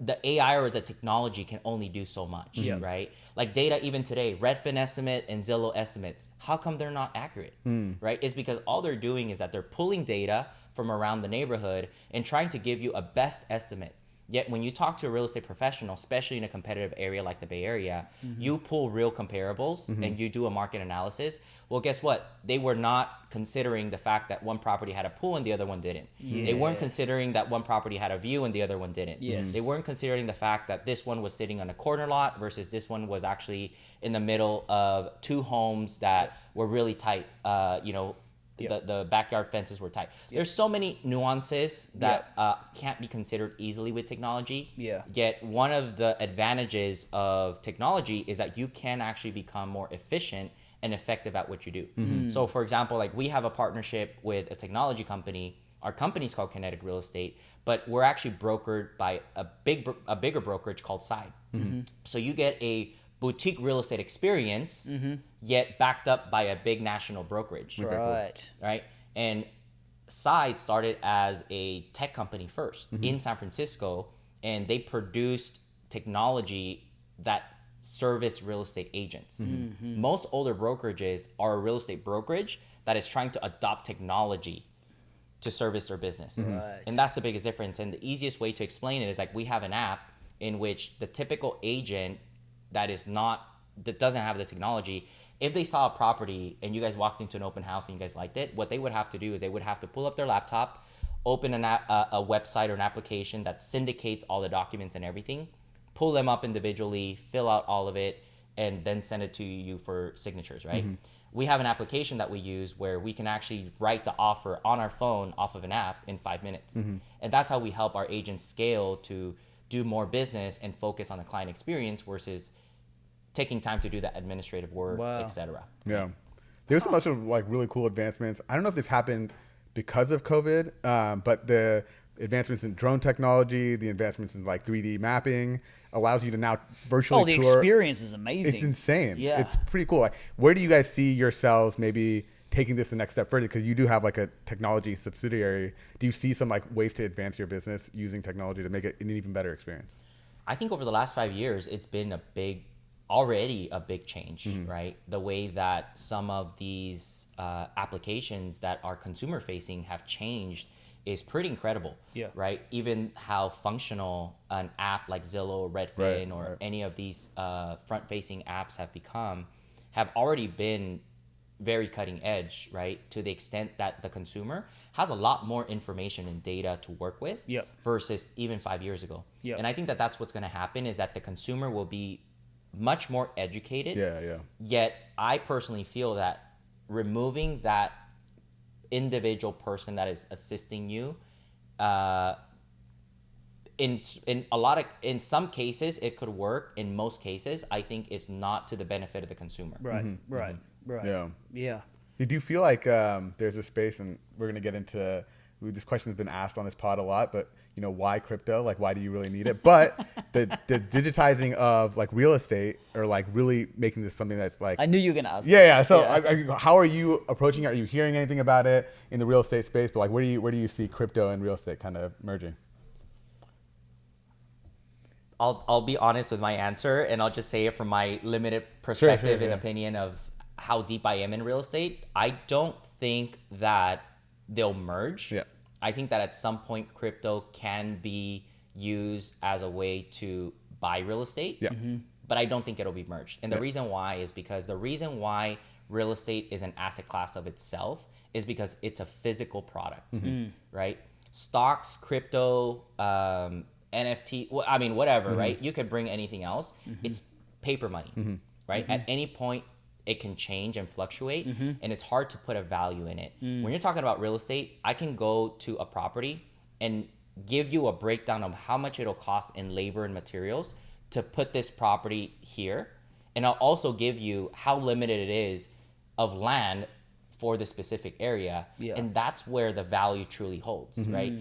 the AI or the technology can only do so much, right? Like data, even today, Redfin estimate and Zillow estimates, how come they're not accurate, right? It's because all they're doing is that they're pulling data from around the neighborhood and trying to give you a best estimate. Yet when you talk to a real estate professional, especially in a competitive area like the Bay Area, you pull real comparables and you do a market analysis. Well, guess what? They were not considering the fact that one property had a pool and the other one didn't. They weren't considering that one property had a view and the other one didn't. They weren't considering the fact that this one was sitting on a corner lot versus this one was actually in the middle of two homes that were really tight, the backyard fences were tight. There's so many nuances that can't be considered easily with technology. Yet one of the advantages of technology is that you can actually become more efficient and effective at what you do. So for example, like we have a partnership with a technology company. Our company's called Kinetic Real Estate, but we're actually brokered by a bigger brokerage called Side. So you get a boutique real estate experience, yet backed up by a big national brokerage. Right. And Side started as a tech company first in San Francisco, and they produced technology that service real estate agents. Most older brokerages are a real estate brokerage that is trying to adopt technology to service their business. And that's the biggest difference. And the easiest way to explain it is like we have an app in which the typical agent that doesn't have the technology, if they saw a property and you guys walked into an open house and you guys liked it, what they would have to do is they would have to pull up their laptop, open a website or an application that syndicates all the documents and everything, pull them up individually, fill out all of it, and then send it to you for signatures, right? We have an application that we use where we can actually write the offer on our phone off of an app in 5 minutes. And that's how we help our agents scale to do more business and focus on the client experience versus taking time to do the administrative work, etc. Yeah. There's a bunch of like really cool advancements. I don't know if this happened because of COVID, but the advancements in drone technology, the advancements in like 3D mapping allows you to now virtually the tour. experience is amazing. It's insane. Yeah. It's pretty cool. Like, where do you guys see yourselves maybe taking this the next step further? Because you do have like a technology subsidiary. Do you see some like ways to advance your business using technology to make it an even better experience? I think over the last 5 years, it's been a big already a big change, right? The way that some of these applications that are consumer facing have changed is pretty incredible, right? Even how functional an app like Zillow, Redfin, or any of these front facing apps have already been very cutting edge, right? To the extent that the consumer has a lot more information and data to work with versus even 5 years ago. And I think that that's what's going to happen, is that the consumer will be much more educated. Yet I personally feel that removing that individual person that is assisting you, in some cases it could work. In most cases, I think it's not to the benefit of the consumer. Right. Yeah. You do feel like there's a space, and we're going to get into, this question's been asked on this pod a lot, but why crypto? Like, why do you really need it? But the digitizing of like real estate, or like really making this something that's like, I knew you were going to ask. So how are you approaching it? Are you hearing anything about it in the real estate space? But like, where do you see crypto and real estate kind of merging? I'll be honest with my answer, and I'll just say it from my limited perspective and opinion of how deep I am in real estate. I don't think that they'll merge. I think that at some point crypto can be used as a way to buy real estate, but I don't think it'll be merged. And the reason why is because the reason why real estate is an asset class of itself is because it's a physical product, right? Stocks, crypto, NFT, whatever, right? You could bring anything else. It's paper money, right? At any point, it can change and fluctuate, and it's hard to put a value in it. When you're talking about real estate, I can go to a property and give you a breakdown of how much it'll cost in labor and materials to put this property here. And I'll also give you how limited it is of land for the specific area. And that's where the value truly holds, right?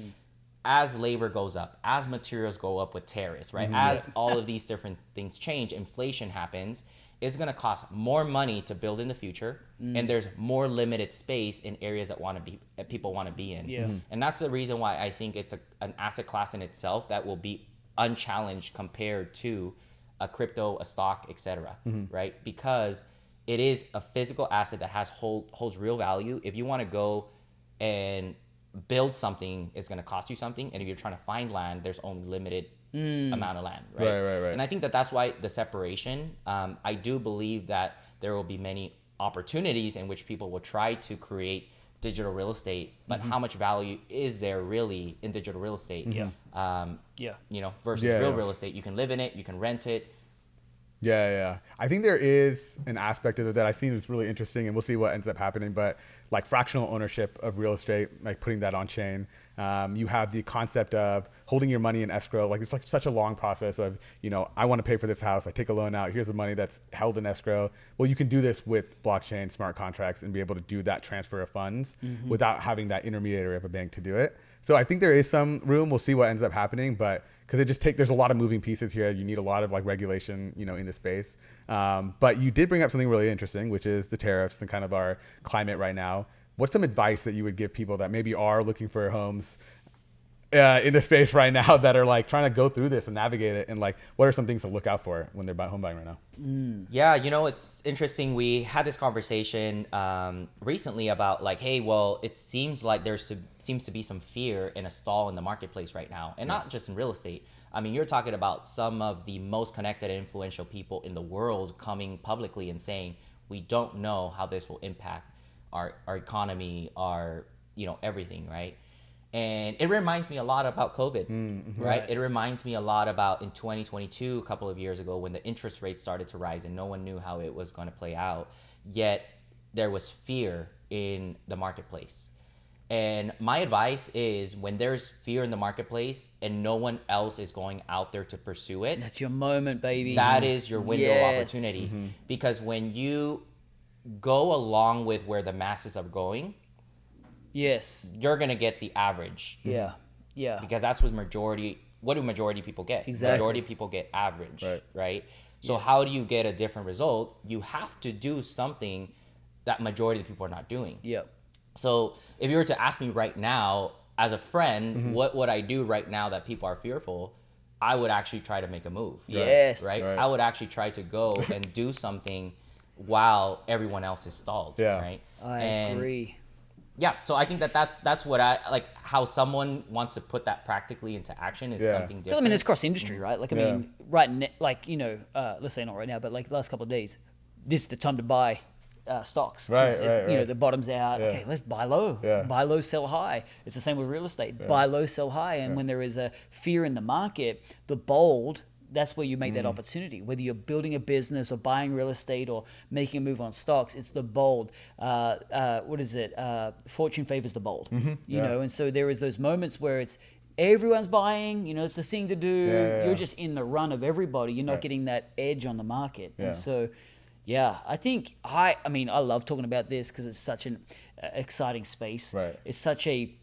As labor goes up, as materials go up with tariffs, right? As all of these different things change, inflation happens, it's going to cost more money to build in the future, and there's more limited space in areas that people want to be in. And that's the reason why I think it's an asset class in itself that will be unchallenged compared to a crypto, a stock, etc. Right? Because it is a physical asset that holds real value. If you want to go and build something, it's going to cost you something, and if you're trying to find land, there's only limited amount of land, right? Right. And I think that that's why the separation. I do believe that there will be many opportunities in which people will try to create digital real estate, but how much value is there really in digital real estate? Versus real estate. You can live in it, you can rent it. I think there is an aspect of it that I've seen is really interesting, and we'll see what ends up happening. But like fractional ownership of real estate, like putting that on chain. You have the concept of holding your money in escrow. Like it's like such a long process of, I want to pay for this house. I take a loan out. Here's the money that's held in escrow. Well, you can do this with blockchain, smart contracts, and be able to do that transfer of funds without having that intermediary of a bank to do it. So I think there is some room. We'll see what ends up happening, but because there's a lot of moving pieces here. You need a lot of like regulation, in the space. But you did bring up something really interesting, which is the tariffs and kind of our climate right now. What's some advice that you would give people that maybe are looking for homes in the space right now that are like trying to go through this and navigate it? And like, what are some things to look out for when they're home buying right now? Yeah, it's interesting. We had this conversation recently about like, hey, well, it seems like seems to be some fear and a stall in the marketplace right now. And not just in real estate. I mean, you're talking about some of the most connected and influential people in the world coming publicly and saying, we don't know how this will impact our economy, our, everything, right? And it reminds me a lot about COVID, right? It reminds me a lot about in 2022, a couple of years ago, when the interest rates started to rise and no one knew how it was going to play out. Yet there was fear in the marketplace. And my advice is when there's fear in the marketplace and no one else is going out there to pursue it. That's your moment, baby. That is your window of opportunity. Because when you go along with where the masses are going, you're gonna get the average. Because that's what do majority people get? Exactly. Majority people get average, right? So how do you get a different result? You have to do something that majority of the people are not doing. So if you were to ask me right now, as a friend, what would I do right now that people are fearful? I would actually try to make a move. Yes. Right? Right. I would actually try to go and do something while everyone else is stalled. Yeah. Right? I agree. Yeah, so I think that's what I like, how someone wants to put that practically into action is something So, different. I mean, it's cross industry, right? Like, I mean, like, you know, let's say not right now, but like the last couple of days, this is the time to buy stocks. 'Cause you know, the bottom's out. Okay, let's buy low. Buy low, sell high. It's the same with real estate. Buy low, sell high. And when there is a fear in the market, the bold, that's where you make that opportunity. Whether you're building a business or buying real estate or making a move on stocks, it's the bold. What is it? Fortune favors the bold. You know, and so there is those moments where it's everyone's buying. You know, it's the thing to do. You're just in the run of everybody. You're not getting that edge on the market. And so, yeah, I think I mean, I love talking about this because it's such an exciting space. Right. It's such a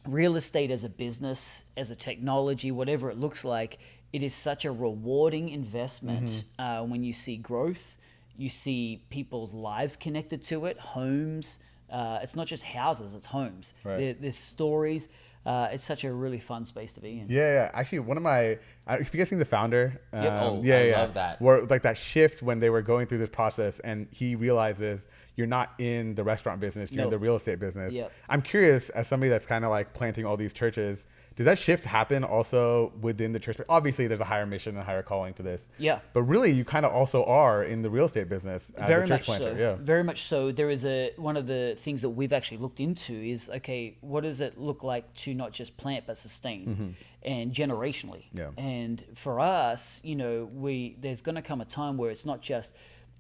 real estate as a business, as a technology, whatever it looks like. It is such a rewarding investment when you see growth, you see people's lives connected to it, homes. It's not just houses, it's homes. There's stories. It's such a really fun space to be in. Yeah. Actually, one of my, if you guys seen The Founder, I love that. Where like that shift when they were going through this process and he realizes you're not in the restaurant business, you're in the real estate business. I'm curious, as somebody that's kind of like planting all these churches, does that shift happen also within the church? Obviously, there's a higher mission and higher calling for this. Yeah. But really, you kind of also are in the real estate business as Very a church much planter. so. Yeah. Very much so. There is one of the things that we've actually looked into is, okay, what does it look like to not just plant but sustain and generationally? Yeah. And for us, you know, there's going to come a time where it's not just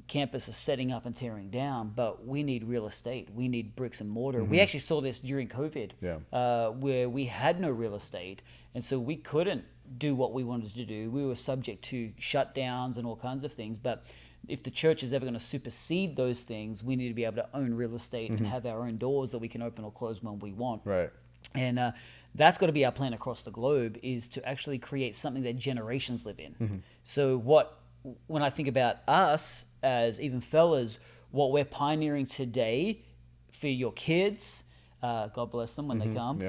campuses setting up and tearing down, but we need real estate. We need bricks and mortar. We actually saw this during COVID, where we had no real estate, and so we couldn't do what we wanted to do. We were subject to shutdowns and all kinds of things. But if the church is ever going to supersede those things, we need to be able to own real estate and have our own doors that we can open or close when we want. Right. And that's got to be our plan across the globe, is to actually create something that generations live in. So when I think about us as even fellas, what we're pioneering today for your kids, God bless them when they come,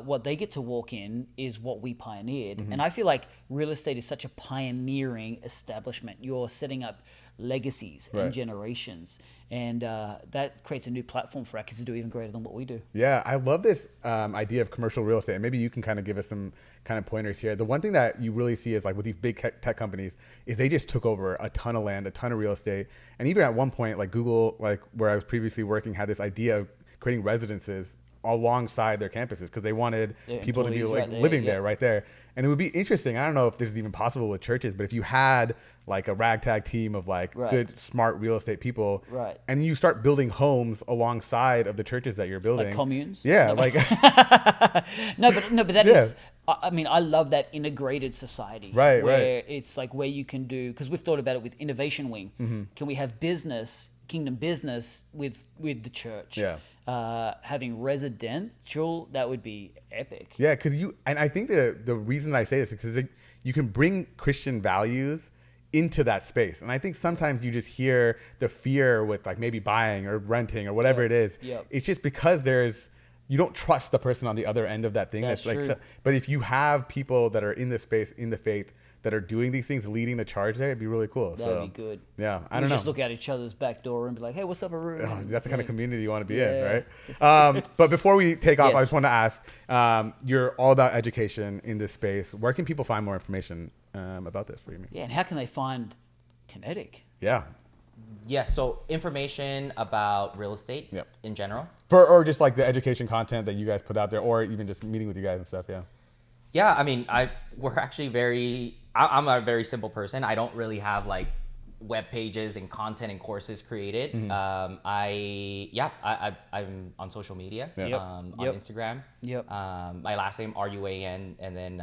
what they get to walk in is what we pioneered. And I feel like real estate is such a pioneering establishment. You're setting up legacies and generations. And that creates a new platform for our kids to do even greater than what we do. Yeah, I love this idea of commercial real estate. And maybe you can kind of give us some kind of pointers here. The one thing that you really see is like with these big tech companies is they just took over a ton of land, a ton of real estate. And even at one point, like Google, like where I was previously working, had this idea of creating residences alongside their campuses because they wanted people to be like living there, right there. And it would be interesting. I don't know if this is even possible with churches, but if you had like a ragtag team of like good, smart real estate people, and you start building homes alongside of the churches that you're building, like communes. Yeah, like no, but that is. I mean, I love that integrated society, where it's like where you can do, because we've thought about it with Innovation Wing. Can we have business, kingdom business with the church? Having residential, that would be epic. Yeah, because and I think the reason I say this is because you can bring Christian values into that space. And I think sometimes you just hear the fear with like maybe buying or renting or whatever it is. It's just because you don't trust the person on the other end of that thing. That's true. Like, but if you have people that are in this space, in the faith, that are doing these things, leading the charge there, it'd be really cool. That'd be good. Yeah, I don't know. Just look at each other's back door and be like, hey, what's up, Arun? Oh, that's the kind of community you want to be in, right? But before we take off, I just want to ask, you're all about education in this space. Where can people find more information about this for you? Yeah, and how can they find Kinetic? Yeah. Yes, so information about real estate in general. Or just like the education content that you guys put out there, or even just meeting with you guys and stuff, Yeah, I mean, we're actually I'm a very simple person. I don't really have like web pages and content and courses created. I'm on social media, on Instagram. My last name RUAN and then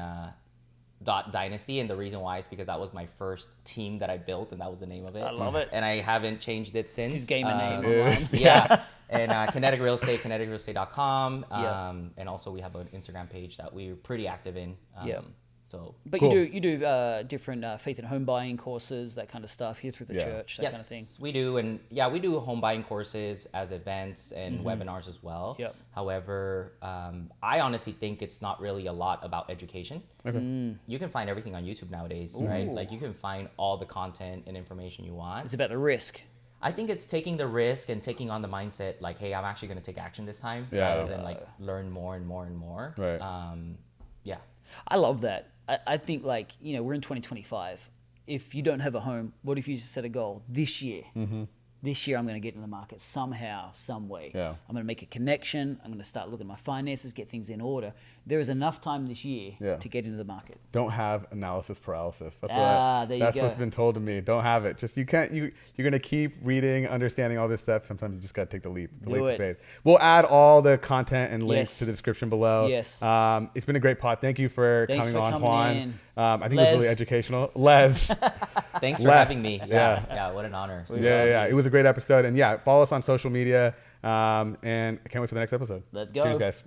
.dynasty, and the reason why is because that was my first team that I built, and that was the name of it. I love it. And I haven't changed it since. It's his gamer name online. And Kinetic Real Estate, kineticrealestate.com. And also we have an Instagram page that we're pretty active in. So, But Cool. you do different faith and home buying courses, that kind of stuff here through the Yeah. church, that kind of thing. we do. And yeah, we do home buying courses as events and webinars as well. Yep. However, I honestly think it's not really a lot about education. Okay. You can find everything on YouTube nowadays, right? Like you can find all the content and information you want. It's about the risk. I think it's taking the risk and taking on the mindset like, hey, I'm actually going to take action this time Yeah. rather than like learn more and more and more. Right. Yeah. I love that. I think, like, you know, we're in 2025. If you don't have a home, what if you just set a goal this year? This year I'm going to get in the market somehow, some way. Yeah. I'm going to make a connection. I'm going to start looking at my finances, get things in order. There is enough time this year Yeah. to get into the market. Don't have analysis paralysis. That's There you that's go. what's been told to me. Don't have it. Just you're gonna keep reading, understanding all this stuff. Sometimes you just gotta take the leap Do of it. faith. We'll add all the content and links Yes. to the description below. Yes. It's been a great pod. Thank you for Thanks coming for on, coming Juan. in. I think it was really Les. educational. Les. Thanks for Les. having me. Yeah. Yeah. What an honor. yeah. It was a great episode. And yeah, follow us on social media. And I can't wait for the next episode. Let's go. Cheers, guys.